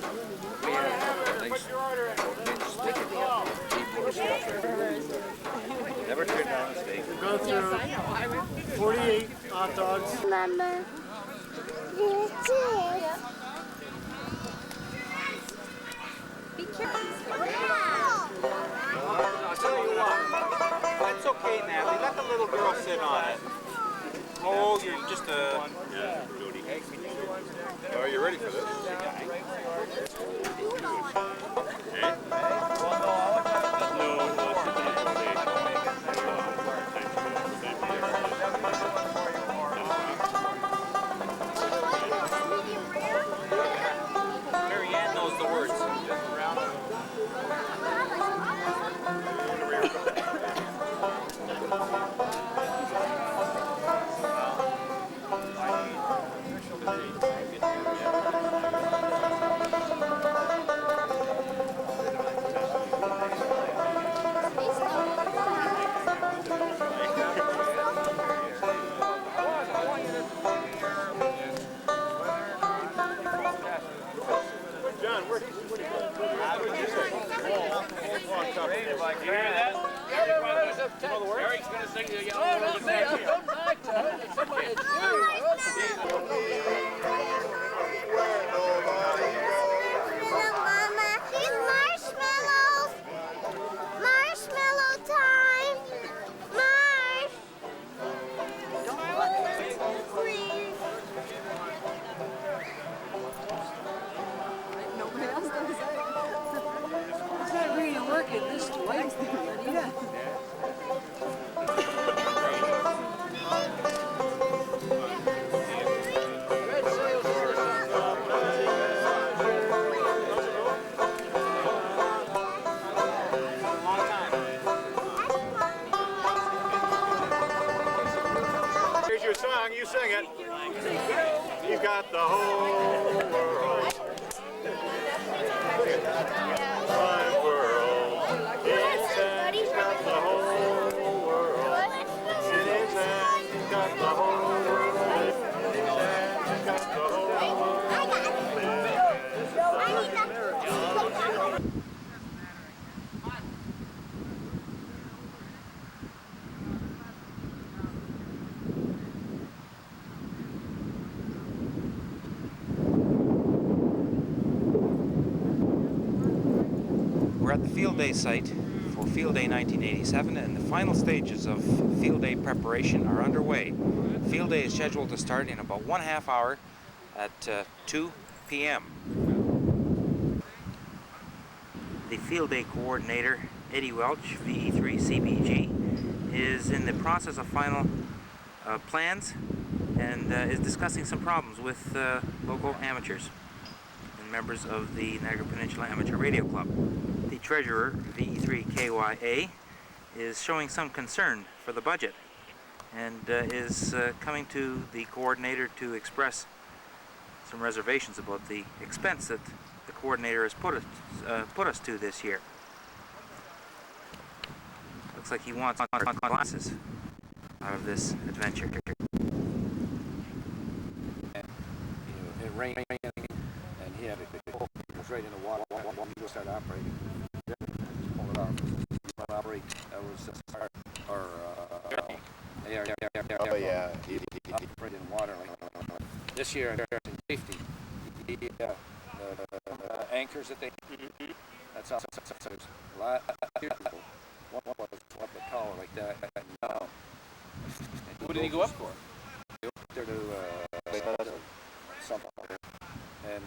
Put your order in. Never turned down a steak. We've gone through 48 hot dogs. Mama. You did. Be careful. I'll tell you what. That's okay, Natalie. Let the little girl sit on it. Oh, you're just a... Yeah, Jody. Are you ready for this? Mary Ann knows the words. You hear that? Eric's going to sing the yellow rose next year. Mama, it's marshmallows. Marshmallow time. Marsh. Please. Nobody else does that. It's not really working this way. Yeah. Here's your song, you sing it. You got the whole world. My world. He's got the whole world. In his hand, he's got the whole world. field day site for Field Day 1987, and the final stages of Field Day preparation are underway. Field Day is scheduled to start in about 1/2 hour at 2 p.m. The Field Day coordinator, Eddie Welch, VE3 CBG, is in the process of final plans and is discussing some problems with local amateurs and members of the Niagara Peninsula Amateur Radio Club. The treasurer, VE3 KYA, is showing some concern for the budget and is coming to the coordinator to express some reservations about the expense that the coordinator has put us to this year. Looks like he wants glasses out of this adventure. It rained and he had it was right in the water. You start operating. Pull it off. Operate. That was our Oh yeah. Operate in water. This year in safety. The anchors that they. That's how there's a lot of people. One was up a tower like that. No. What did he go up for? There to something. And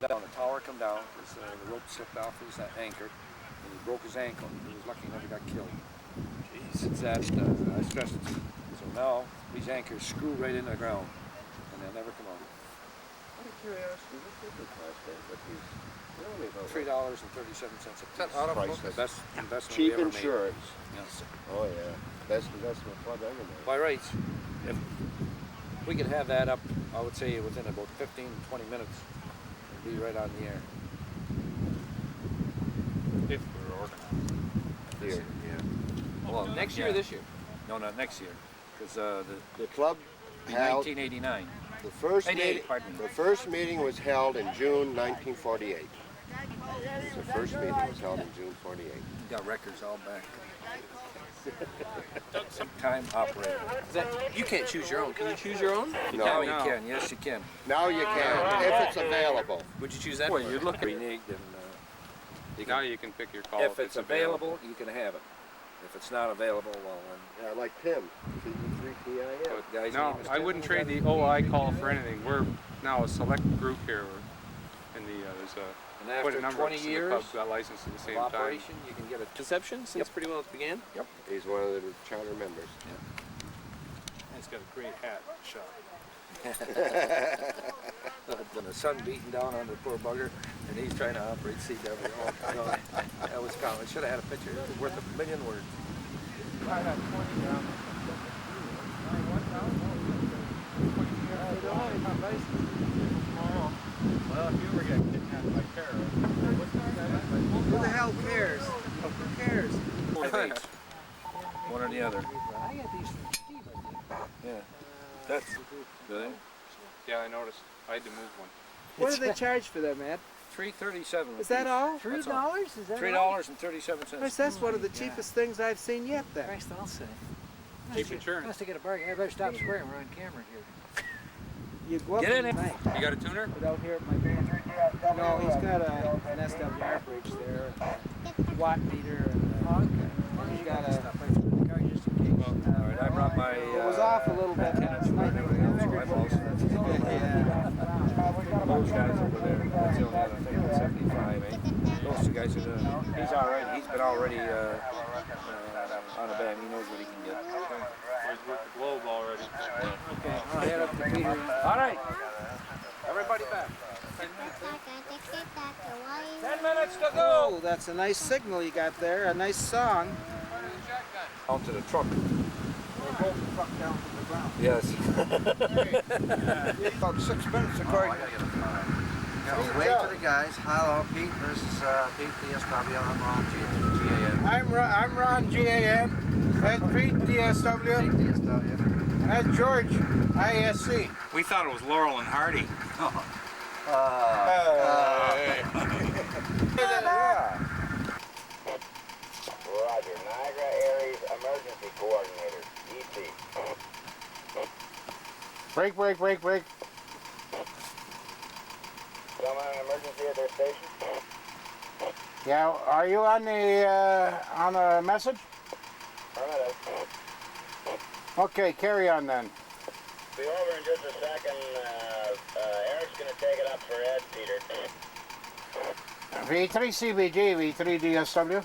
down the tower come down because the rope slipped off his anchor and he broke his ankle. He was lucky he never got killed. Jeez. That I stressed it. So now these anchors screw right in the ground and they'll never come out. Out of curiosity, what's the price tag? $3.37. The best investment Cheap we ever insurance. Made. Yes. Oh yeah. Best investment club ever made. By rights, if we could have that up, I would say within about 15-20 minutes, it'd be right on the air. If we were organized. This year, yeah. Well, next year or this year? No, not next year, because the club held 1989. the first meeting was held in June 1948. The first meeting was held in June 48. Got records all back. Time operator. You can't choose your own. Can you choose your own? No. Now you can. Yes, you can. Now you can, if it's available. Would you choose that? Well, you'd look reneged and Now you can pick your call. if it's available, you can have it. If it's not available, well Yeah, like Tim, CB3PIM. then No, I wouldn't trade the OI call for anything. We're now a select group here. In the there's And quite a after number 20 of the years clubs got licensed at the same time. operation, you can get a Conception since pretty well it began? Yep. He's one of the charter members. He's got a great hat shop. Then the sun beating down on the poor bugger, and he's trying to operate CW. Oh, no, that was common. Should have had a picture. It was worth a million words. Well, if you ever get kidnapped by terrorists, Who the hell cares? Who cares? One or the other. I got these from Steve, I think. Yeah. That's. Do they? yeah, I noticed. I had to move one. What do they charge for them, Ed? $3.37. Is that all? $3? That's all. Is that $3.37. Christ, that's one of the cheapest things I've seen yet then. Christ, I'll say. Cheap insurance. Must have get a bargain. I better stop swearing. We're on camera here. You go up Get in and there. You got a tuner? without hearing my band. No, he's got an SWR bridge there, a watt meter, and he's got a. All right, I brought my. It was off a little bit last night. Those guys over there. That's the only other thing. 75, eh? Those two guys are doing. He's all right. He's been already on a band. He knows what he can get. He's with the globe already. Okay, I'll head up to Peter. All right. Everybody back. 10 minutes to go. Oh, that's a nice signal you got there. A nice song. Down to the truck. We'll hold the truck down to the ground. Yes. About 6 minutes according. Wave to the guys. Hello, Pete. This is Pete DSW. I'm Ron GAN. I'm Ron GAN. That's Pete DSW. That's George ISC. We thought it was Laurel and Hardy. Roger, Niagara Aries Emergency Coordinator, ET. Break. Someone in emergency at their station? Yeah, are you on a message? Okay, carry on then. Be over in just a second. Eric's going to take it up for Ed, Peter. V3 CBG, V3 DSW.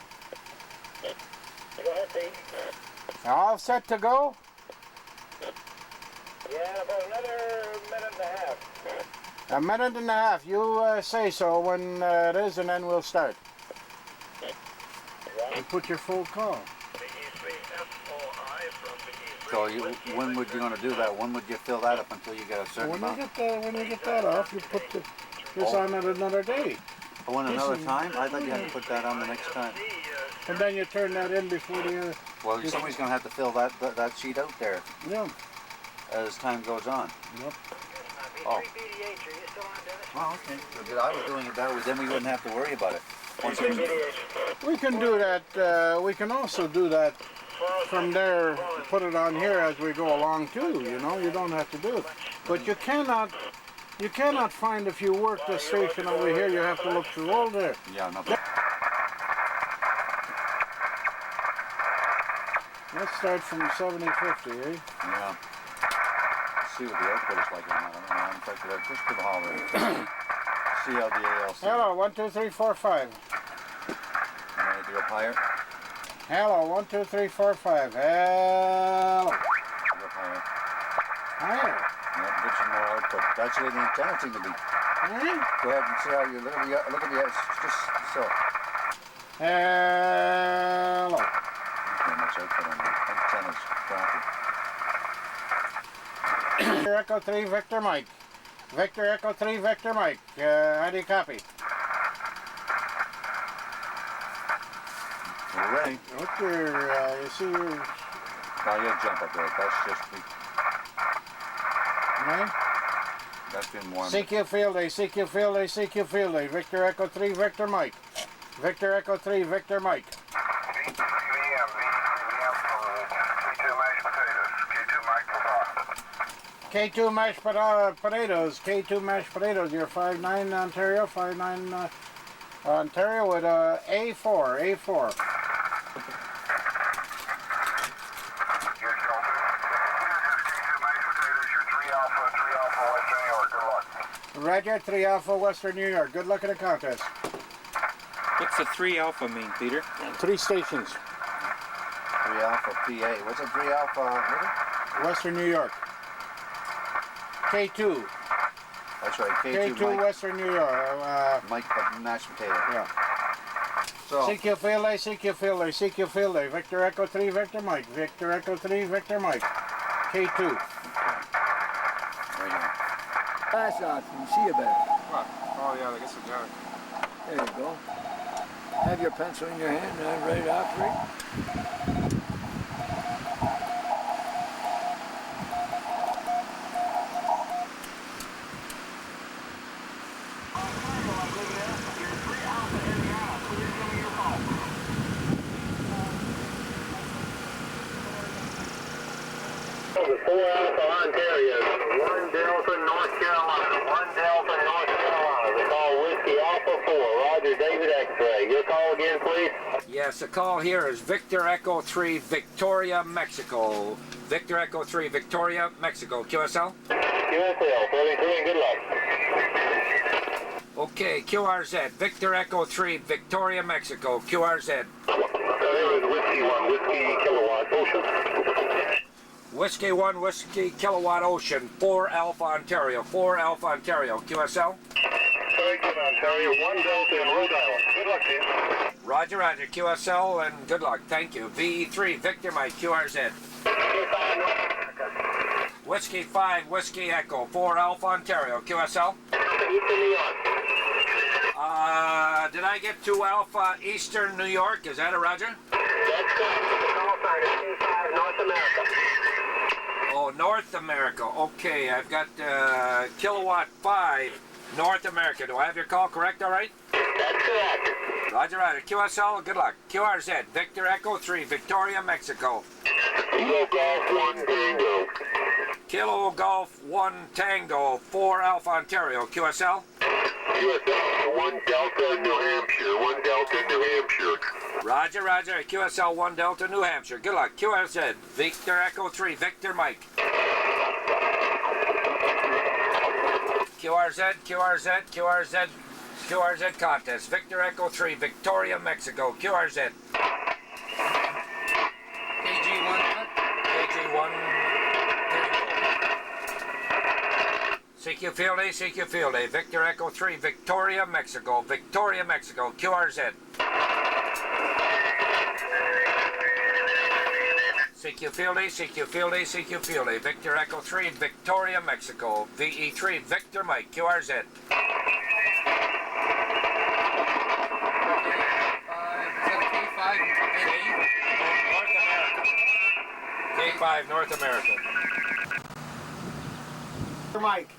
Go ahead, Pete. All set to go? Yeah, about another minute and a half. A minute and a half. You say so when it is, and then we'll start. You put your full call. So when would you going to do that? When would you fill that up until you get a certain amount? When you get that off, you put this on at another day. Oh, on another time? I thought you had to put that on the next time. And then you turn that in before the... Well, somebody's going to have to fill that sheet out there. Yeah. As time goes on. Yep. Oh. Well, okay. So I was doing it that way, then we wouldn't have to worry about it. We can do that. We can also do that from there, put it on here as we go along too, you know. You don't have to do it. But you cannot find, if you work the station over here, you have to look through all there. Yeah, no. Let's start from 7050, eh? Yeah. See what the output is like on that. In fact, just to the hallway. See how the ALC. Hello, 1, 2, 3, 4, 5. Ready to go higher? Hello, 1, 2, 3, 4, 5. Hello. Go higher. Higher. Yeah, get some more output. That's where the antenna seem to be. Go ahead and see how you look at the just so. Hello. Not much output on the antenna's crappy. Victor Echo 3, Victor Mike. Victor Echo 3, Victor Mike. How do you copy? We're ready. What's your, you see your... Oh, you jump up there. That's just the... Right? That's been warmed. CQ Field A, CQ Field A, CQ Field A. Victor Echo 3, Victor Mike. Victor Echo 3, Victor Mike. K2 mashed potatoes, K2 mashed potatoes. You're 5'9" Ontario, 5'9" Ontario with A4, A4. Roger, 3 Alpha, Western New York. Good luck in the contest. What's the 3 Alpha mean, Peter? 3 stations. 3 Alpha PA. What's a 3 Alpha? Western New York. K2. That's right, K2 K2 Mike. Western New York. Mike mashed potato. Yeah. So, CQ Field A, CQ Field A, CQ Field A. Victor Echo 3, Victor Mike. Victor Echo 3, Victor Mike. K2. Pass off, you can see it better. What? Oh yeah, I guess I got it. There you go. Have your pencil in your hand and I'm ready to operate. The 4 Alpha Ontario, 1 Delta North Carolina, 1 Delta North Carolina. They call Whiskey Alpha 4, Roger David X-Ray. Your call again, please. Yes, the call here is Victor Echo 3, Victoria, Mexico. Victor Echo 3, Victoria, Mexico. QSL? QSL, 73, good luck. Okay, QRZ, Victor Echo 3, Victoria, Mexico. QRZ. There is Whiskey 1, Whiskey Kilowatt Ocean. Whiskey 1, Whiskey Kilowatt Ocean, 4 Alpha Ontario, 4 Alpha Ontario. QSL? Very good, Ontario, 1 Delta in Rhode Island. Good luck to you. Roger, Roger. QSL and good luck. Thank you. VE3, Victor Mike, QRZ. Whiskey 5, Whiskey Echo, 4 Alpha Ontario. QSL? Did I get 2 Alpha Eastern New York? Is that a Roger? That's call sign is 25 North America. Oh, North America. Okay, I've got Kilowatt 5, North America. Do I have your call correct, all right? That's correct. Roger, Roger. QSL, good luck. QRZ, Victor Echo 3, Victoria, Mexico. Kilo Golf 1 Tango. Kilo Golf 1 Tango, 4 Alpha Ontario, QSL? QSL 1 Delta New Hampshire, 1 Delta New Hampshire. Roger, roger, QSL 1 Delta New Hampshire. Good luck. QRZ, Victor Echo 3, Victor Mike. QRZ, QRZ, QRZ, QRZ contest. Victor Echo 3, Victoria, Mexico. QRZ. KG1. KG1. CQ Field A, CQ Field A. Victor Echo 3, Victoria, Mexico. Victoria, Mexico. QRZ. CQ Field A, CQ Field A, CQ Field A. Victor Echo 3, Victoria, Mexico. VE3, Victor Mike. QRZ. K5 North America. Mike.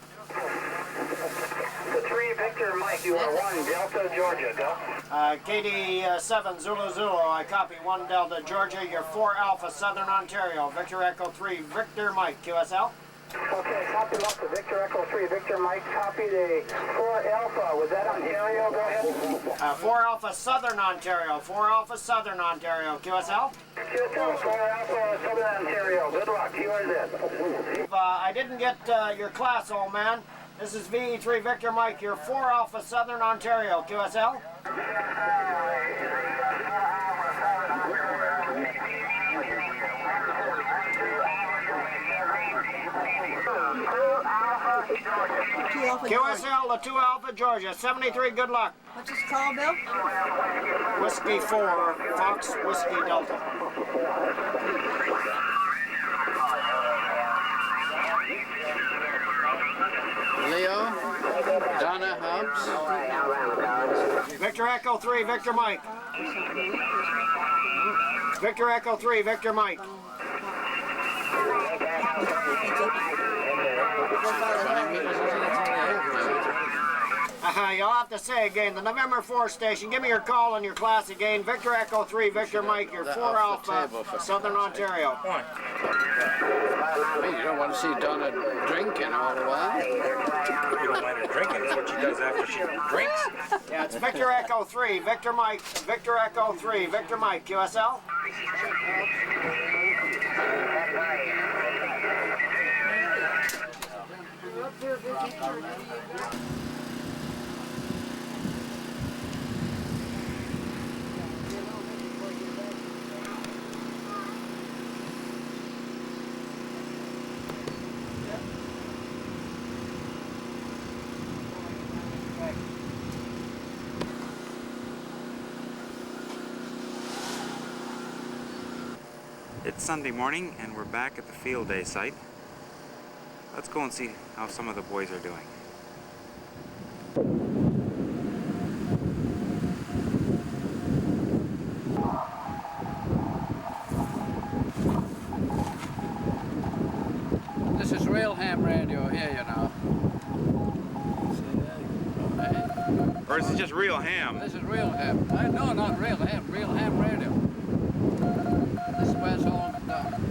The 3 Victor Mike, you are 1 Delta Georgia, go. KD7 Zulu Zulu, I copy 1 Delta Georgia, you're 4 Alpha Southern Ontario, Victor Echo 3, Victor Mike, QSL. Okay, copy Alpha, Victor Echo 3, Victor Mike, copy the 4 Alpha, was that Ontario, go ahead. 4 Alpha Southern Ontario, 4 Alpha Southern Ontario, QSL. QSL, 4 Alpha Southern Ontario, good luck, QRZ. I didn't get your class, old man. This is VE3 Victor Mike, you're 4 Alpha Southern Ontario, QSL. QSL to 2 Alpha Georgia, 73, good luck. What's this call, Bill? Whiskey 4, Fox Whiskey Delta. Leo, Donna Hobbs. Victor Echo 3, Victor Mike. Victor Echo 3, Victor Mike. You'll have to say again, the November 4 station, give me your call and your class again. Victor Echo 3, Victor Mike, your 4 Alpha, Southern Ontario. Hey, you don't want to see Donna drinking all the while? You don't mind her drinking, it's what she does after she drinks. Yeah, it's Victor Echo 3, Victor Mike, Victor Echo 3, Victor Mike, QSL. It's Sunday morning and we're back at the field day site. Let's go and see how some of the boys are doing. This is real ham radio here, you know. Or is it just real ham? This is real ham. No, not real ham radio. This is where it's all done.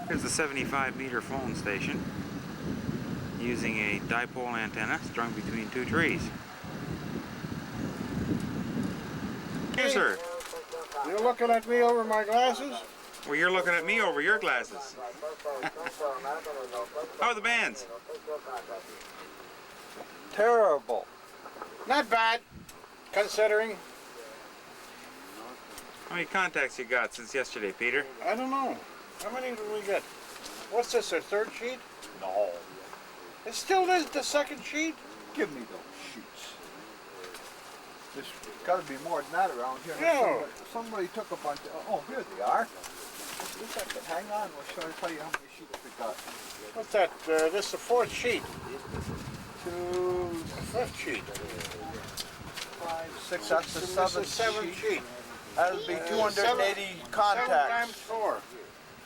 Here's the 75-meter phone station using a dipole antenna strung between 2 trees. Yes, sir. You're looking at me over my glasses? Well, you're looking at me over your glasses. How are the bands? Terrible. Not bad, considering. How many contacts you got since yesterday, Peter? I don't know. How many did we get? What's this, our 3rd sheet? No. It still is the 2nd sheet? Give me those sheets. There's got to be more than that around here. No. Somebody took a bunch of, oh, here they are. Just have to hang on, we'll show tell you how many sheets we got. What's that? This is the fourth sheet. To the fifth sheet. 5, 6, that's the seventh seventh sheet. That'll be 280 7 contacts. times 4.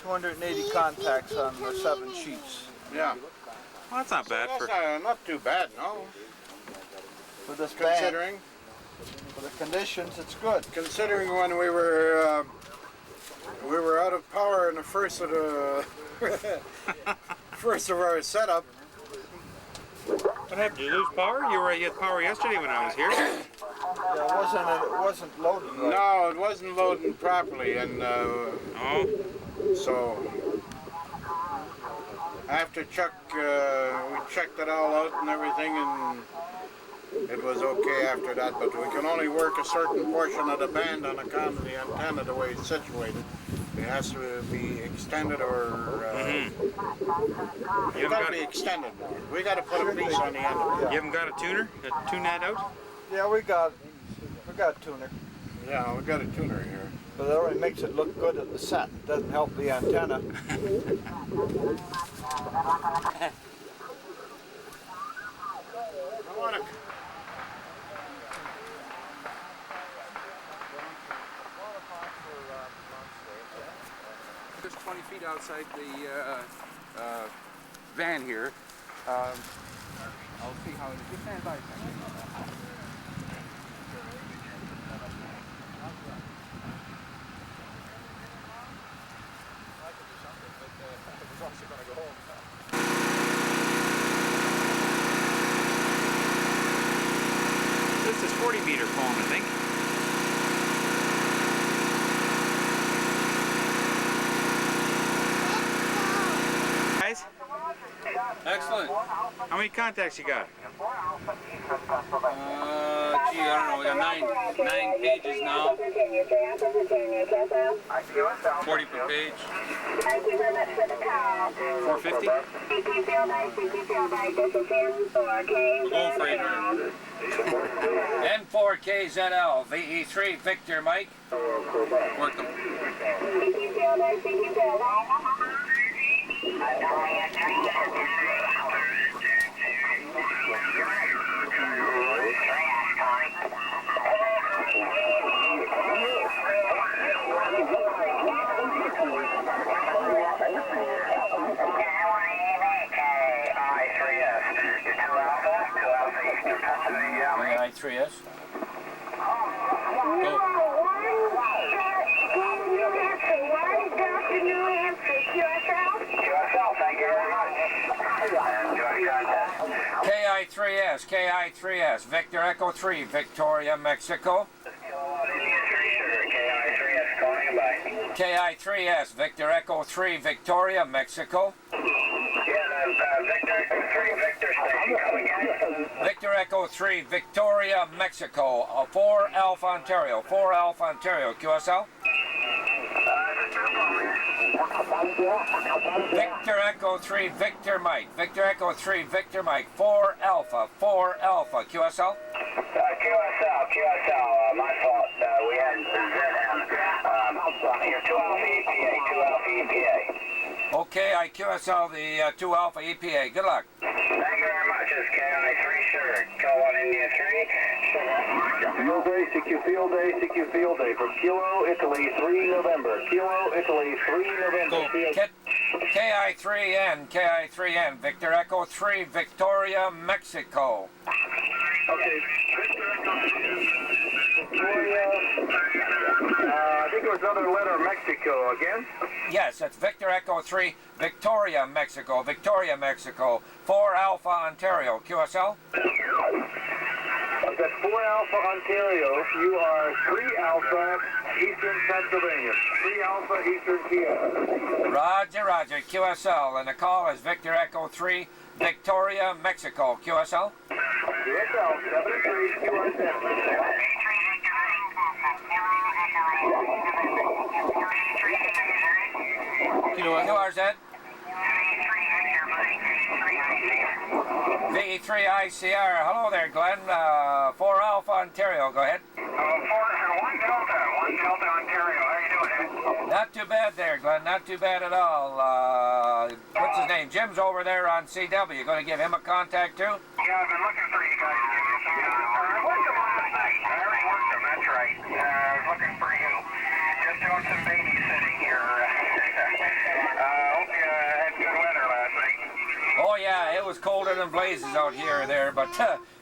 280 contacts on the 7 sheets. Yeah. Well, that's not bad That's for... not too bad, no. For this Considering. band, for the conditions, it's good. Considering when we were out of power in the first of the first of our setup. What happened? Did you lose power? You had power yesterday when I was here. Yeah, it wasn't loading right. No, it wasn't loading properly, and so after Chuck, we checked it all out and everything, and it was okay after that. But we can only work a certain portion of the band on account of the antenna, the way it's situated. It has to be extended or it's got to be extended more. We got to put a piece on the end of it. You haven't got a tuner to tune that out? Yeah, we got a tuner. Yeah, we got a tuner here. But it only makes it look good at the set. It doesn't help the antenna. Just 20 feet outside the van here. I'll see how it is. Just stand by a second. This is 40-meter phone, I think. Guys? Excellent. How many contacts you got? Gee, I don't know. We got nine pages now. 40 per page. 450? We're going for 800. N4KZL, VE3, Victor Mike. Work them. I3S. KI3S, KI3S, Victor Echo 3, Victoria, Mexico. KI3S, Victor Echo 3, Victoria, Mexico. Victor Echo 3, Victoria, Mexico. 4 Alpha Ontario, 4 Alpha Ontario, QSL. Victor Echo 3, Victor Mike. Victor Echo 3, Victor Mike. 4 Alpha, QSL. QSL, my fault. We had ZM. You're 2 Alpha EPA, 2 Alpha EPA. Okay, I QSL the 2 Alpha EPA. Good luck. Thank you very much. This is KI3, sugar. Call 1 India 3. Field day, CQ field day, CQ field day. From Kilo, Italy, 3 November. Kilo, Italy, 3 November. KI3N, KI3N, Victor Echo 3, Victoria, Mexico. Okay. Victoria, I think it was another letter, Mexico again. Yes, it's Victor Echo 3, Victoria, Mexico. Victoria, Mexico. 4 Alpha Ontario, QSL. That's 4 Alpha Ontario. You are 3 Alpha Eastern Pennsylvania. 3 Alpha Eastern PA. Roger, roger, QSL. And the call is Victor Echo 3, Victoria, Mexico, QSL. QSL 73 QSL. QRZ. VE3 ICR. Hello there, Glenn. 4 Alpha Ontario. Go ahead. One Delta, Ontario. How you doing, Not too bad there, Glenn. Not too bad at all. What's his name? Jim's over there on CW. You going to give him a contact too? Yeah, I've been looking for you guys to give me some. I worked them last night. I already worked them, that's right. I was looking for you. Just doing some babysitting here. Hope you had good weather last night. Oh yeah, it was colder than blazes out here or there, but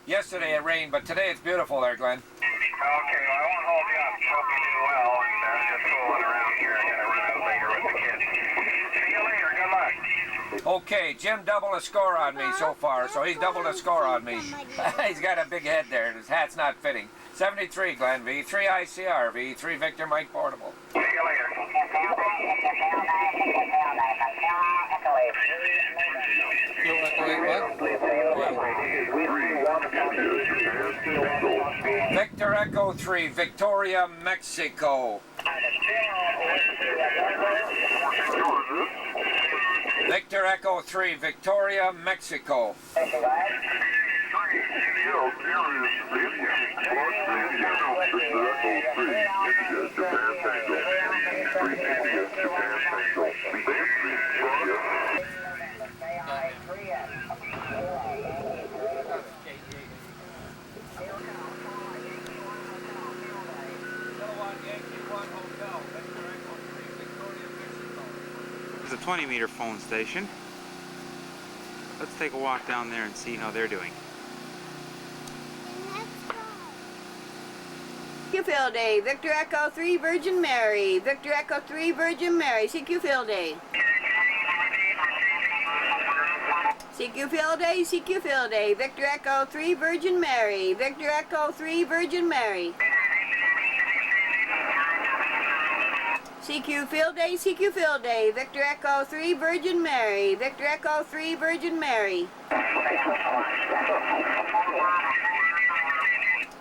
yesterday it rained, but today it's beautiful there, Glenn. Okay, well, I won't hold you up. Hope you do well, and just fooling around here. I gotta run out later with the kids. See you later. Good luck. Okay, Jim doubled a score on me so far, so he's doubled a score on me. He's got a big head there, and his hat's not fitting. 73, Glenn, V3 ICR, V3 Victor Mike Portable. See you later. Victor Echo 3, Victoria, Mexico. Victor Echo 3, Victoria, Mexico. There's a 20-meter phone station. Let's take a walk down there and see how they're doing. CQ Field Day, Victor Echo 3 Virgin Mary, Victor Echo 3 Virgin Mary, CQ Field Day. CQ Field Day, CQ Field Day, Victor Echo 3 Virgin Mary, Victor Echo 3 Virgin Mary. CQ Field Day, CQ Field Day, Victor Echo 3 Virgin Mary, Victor Echo 3 Virgin Mary.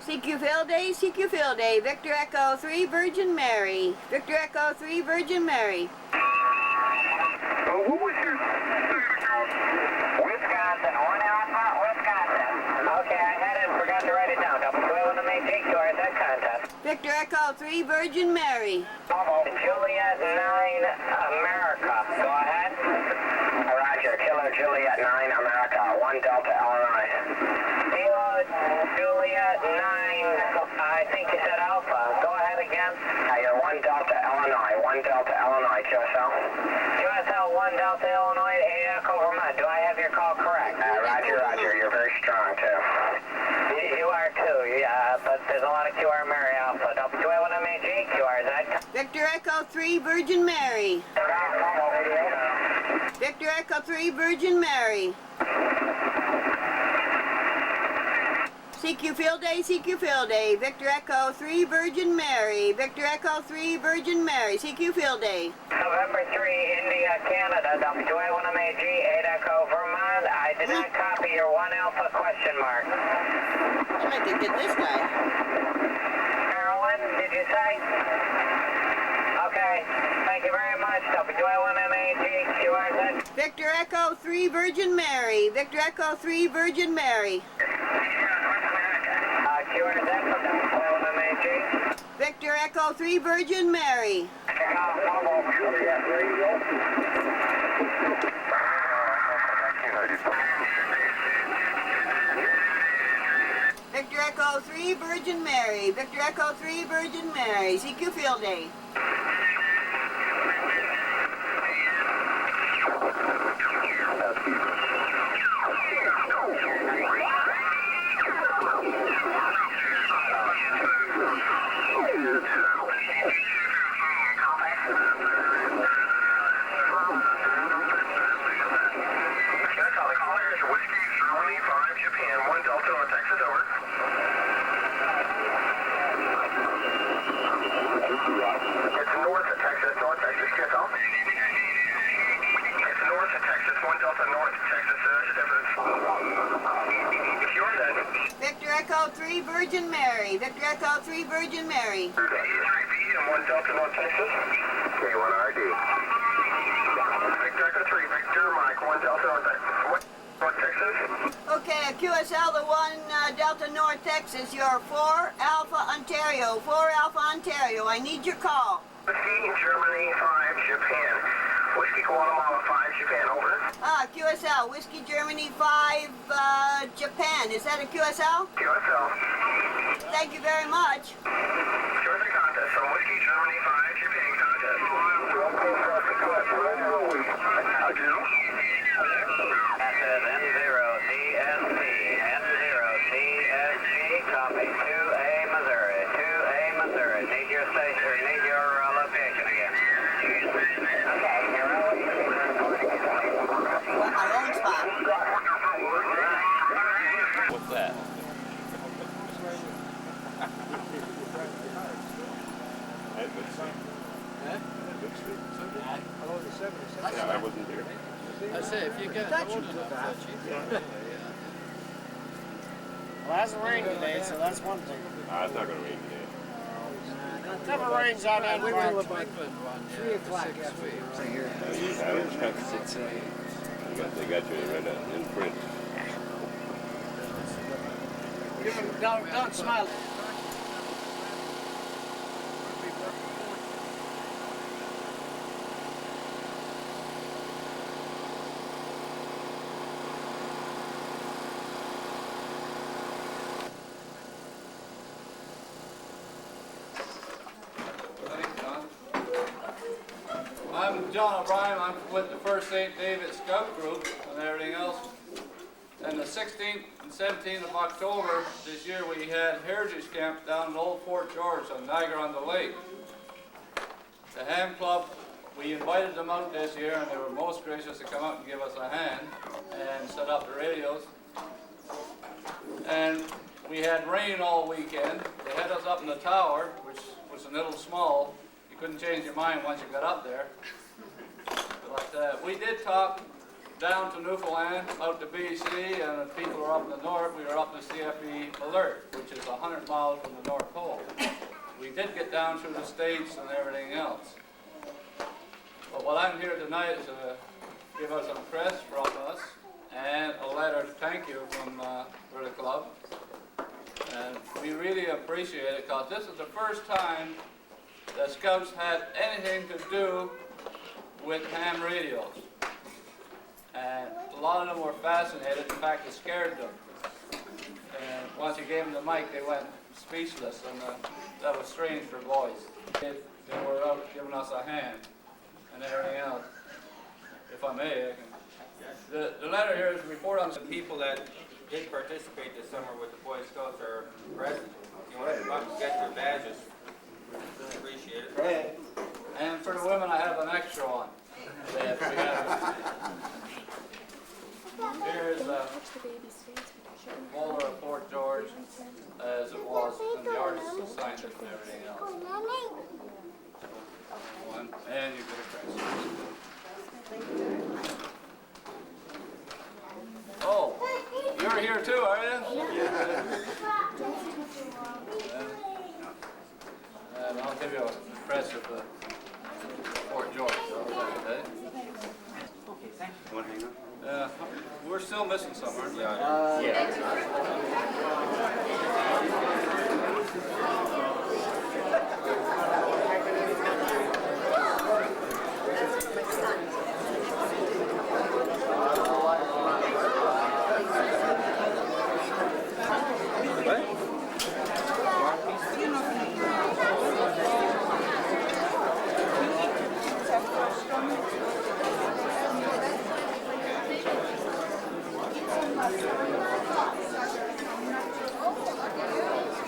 CQ Field Day, CQ Field Day, Victor Echo 3 Virgin Mary, Victor Echo 3 Virgin Mary. What was your... Wisconsin, 1 Alpha, Wisconsin. Okay, I had it and forgot to write it down. Double 12 on the main peak tour at that contest. Victor Echo 3 Virgin Mary. Juliet 9 America. Go ahead. Roger, Kilo Juliet 9 America, 1 Delta Illinois. Kilo Juliet 9, I think you said Alpha. Go ahead again. You're 1 Delta Illinois, 1 Delta Illinois, QSL. QSL 1 Delta Illinois, 8 Echo Vermont. Do I have your call correct? Roger, Roger. You're very strong too. You are too, yeah, but there's a lot of QR Mary Alpha. W2A1MAG, QRZ. Victor Echo 3 Virgin Mary. Victor Echo 3 Virgin Mary. CQ Field Day, CQ Field Day, Victor Echo 3 Virgin Mary, Victor Echo 3 Virgin Mary, CQ Field Day. November 3, India, Canada, W2A1MAG, 8 Echo Vermont. I did not copy your 1 Alpha question mark. I'd like to get this guy. Carolyn, did you say? Okay, thank you very much. W2A1MAG, QRZ. Victor Echo 3 Virgin Mary, Victor Echo 3 Virgin Mary. QRZ from W2A1MAG. Victor Echo 3 Virgin Mary. Victor Echo 3 Virgin Mary, Victor Echo 3 Virgin Mary, CQ Field Day. Victor Echo 3 Virgin Mary, Victor Echo 3 Virgin Mary. 1 Delta North Texas. K1RD. Victor Echo 3, Victor Mike, 1 Delta North Texas. Okay, QSL, the 1 Delta North Texas, you're 4 Alpha Ontario. 4 Alpha Ontario, I need your call. Whiskey Germany 5 Japan. Whiskey Guatemala 5 Japan, over. QSL, Whiskey Germany 5 Japan. Is that a QSL? QSL. Thank you very much. Georgia contest from Whiskey Germany 5 Japan contest. N0 CSC, N0 CSC, copy 2A Missouri, 2A Missouri. Need your station, or need your location again. Okay, our own spot. What's that? Yeah, I wasn't there. I say, if you get well, it hasn't rained today, so that's one thing. It's not going to rain today. It never rains on that part. 3 o'clock Here. They got you right in print. Don't smile. I'm John O'Brien. I'm with the First St. David Scout Group and everything else. And the 16th and 17th of October this year, we had Heritage Camp down in Old Fort George on Niagara-on-the-Lake. The Ham Club, we invited them out this year, and they were most gracious to come out and give us a hand and set up the radios. And we had rain all weekend. They had us up in the tower, which was a little small. You couldn't change your mind once you got up there. But we did talk down to Newfoundland, out to BC, and if people were up in the north, we were up in CFE Alert, which is 100 miles from the North Pole. We did get down through the States and everything else. But what I'm here tonight is to give us some press from us and a letter of thank you from for the club. And we really appreciate it because this is the first time that Scouts had anything to do with ham radios. And a lot of them were fascinated. In fact, it scared them. And once you gave them the mic, they went speechless, and that was strange for boys. They were out giving us a hand and everything else. If I may, I can. The letter here is a report on the people that did participate this summer with the Boy Scouts are present. If you want to come up and get your badges, we really appreciate it. And for the women, I have an extra one. Here's a folder of Fort George as it was, and the artist signed it and everything else. One, and you get a press. Oh, you're here too, are you? And I'll give you a press of the Fort George. Okay, thank you. Want to hang on? We're still missing some, aren't we?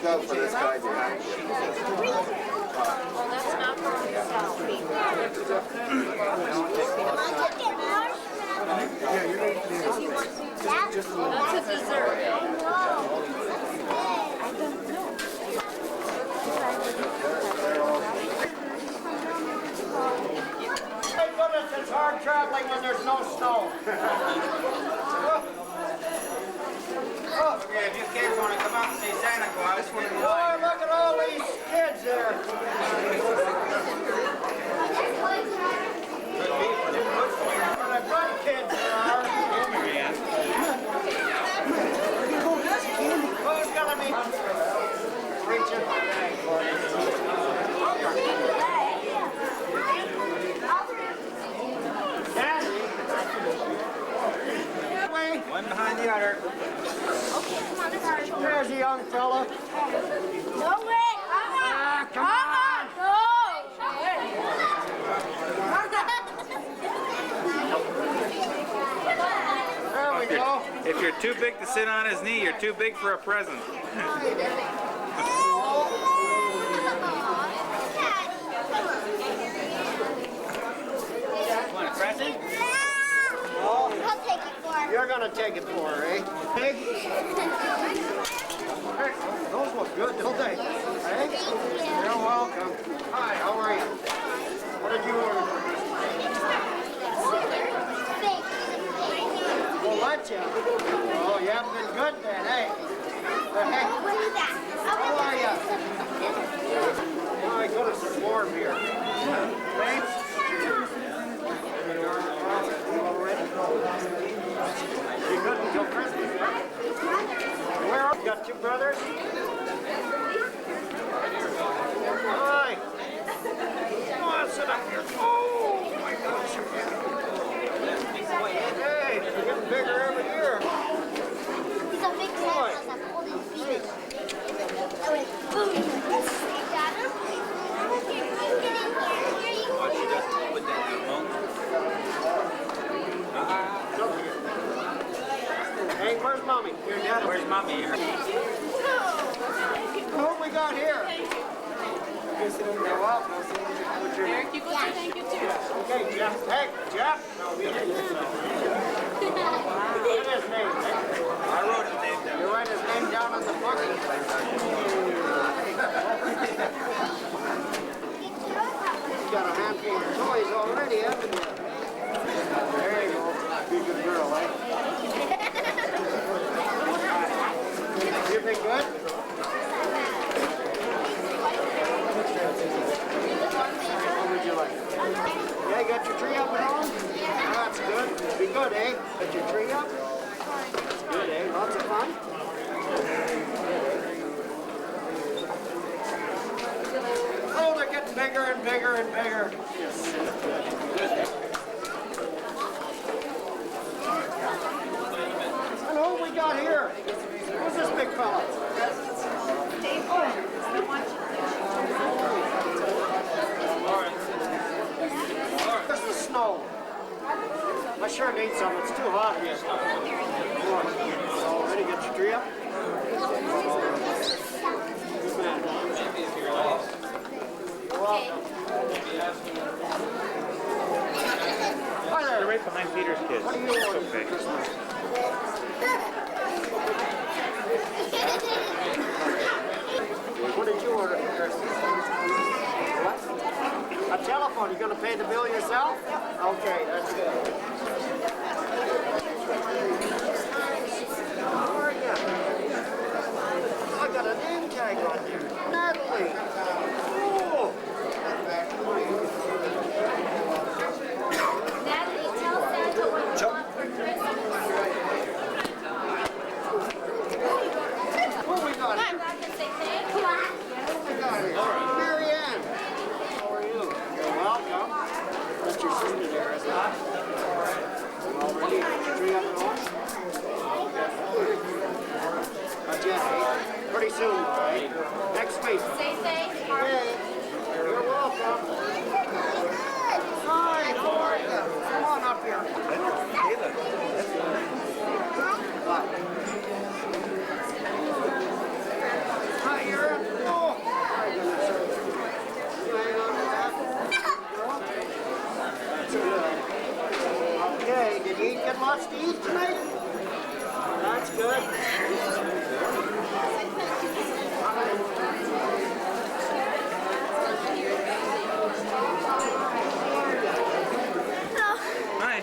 Go for this guy behind you. Well, that's not for himself. Yeah, you need to. That's a dessert. Thank goodness it's hard traveling when there's no snow. Okay, if you kids want to come out and see Santa Claus, Boy, look at all these kids here. What a good kids there are. There's a young fella. No way! Come on! There we go. If you're too big to sit on his knee, you're too big for a present. Want a present? Oh, I'll take it for her. you're gonna take it for her, eh? Pig? Hey, those look good, don't they? Hey? You're welcome. Hi, how are you? What did you order for Christmas? Well, that's you. Oh, you haven't been good then, eh? Hey, how are you? My goodness, it's warm here. Babes? You good until Christmas? Where are you? Got two brothers? Hi. Come on, sit up here. Oh, my gosh, you're getting... Hey, you're getting bigger every year. He's a big man. Hey. Hey, where's Mommy? Your dad. Where's Mommy here? Who we got here? You're welcome. Eric, you go too. Thank you too. Okay, Jeff. Hey, Jeff. No, we didn't. What's his name? I wrote his name down. You write his name down on the book. You got a handful of toys already, haven't you? There you go. Be a good girl, eh? You been good? What would you like? Yeah, you got your tree up and all? Yeah. That's good. Be good, eh? Got your tree up? That's good, eh? Lots of fun? Oh, they're getting bigger and bigger and bigger. And who we got here? Who's this big fella? This is snow. I sure need some. It's too hot here. Ready to get your tree up? Good man. Hi there. Right behind Peter's kids. What do you want for Christmas? What did you order for Christmas? What? A telephone. You gonna pay the bill yourself? Okay, that's good. How are you? I got a name tag on here. Natalie. Oh. Natalie, tell Santa what you want for Christmas. Who we got here? I'm not gonna say thank you. Who we got here? Mary Ann. How are you? You're welcome. That's your sister there, isn't it? All ready? Got your tree up and on? Not yet, eh? Pretty soon, right? Next week. Say thanks. Hey, you're welcome. Hi, how are you? Come on up here. Hi, you're in. Oh, my goodness. You hang on to that? That's good. Okay, did you get lots to eat tonight? That's good. Hi.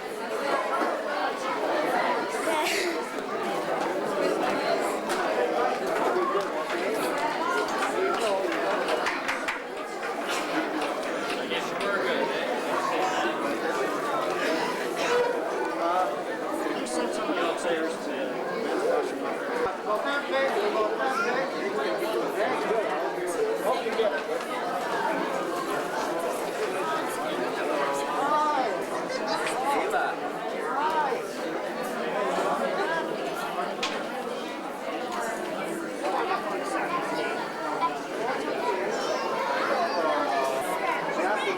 You said something.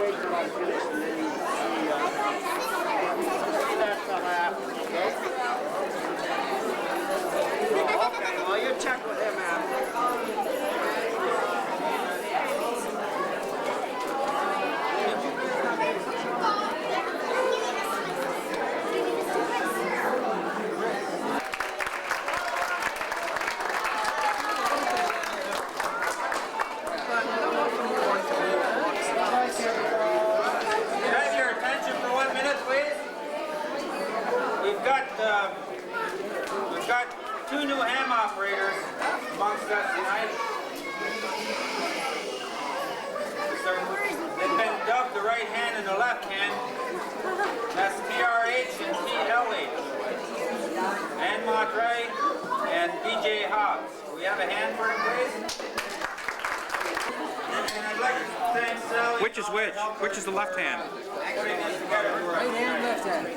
wait till I'm finished and then you see that fella after, okay? Oh, okay, well, you check with him after. We've got two new ham operators amongst us tonight. So they've been dubbed the right hand and the left hand. That's TRH and TLH. Ann Montre and DJ Hobbs. We have a hand for them, please. And I'd like to thank Sally. Which is which? Which is the left hand? Putting this together. Right hand, left hand.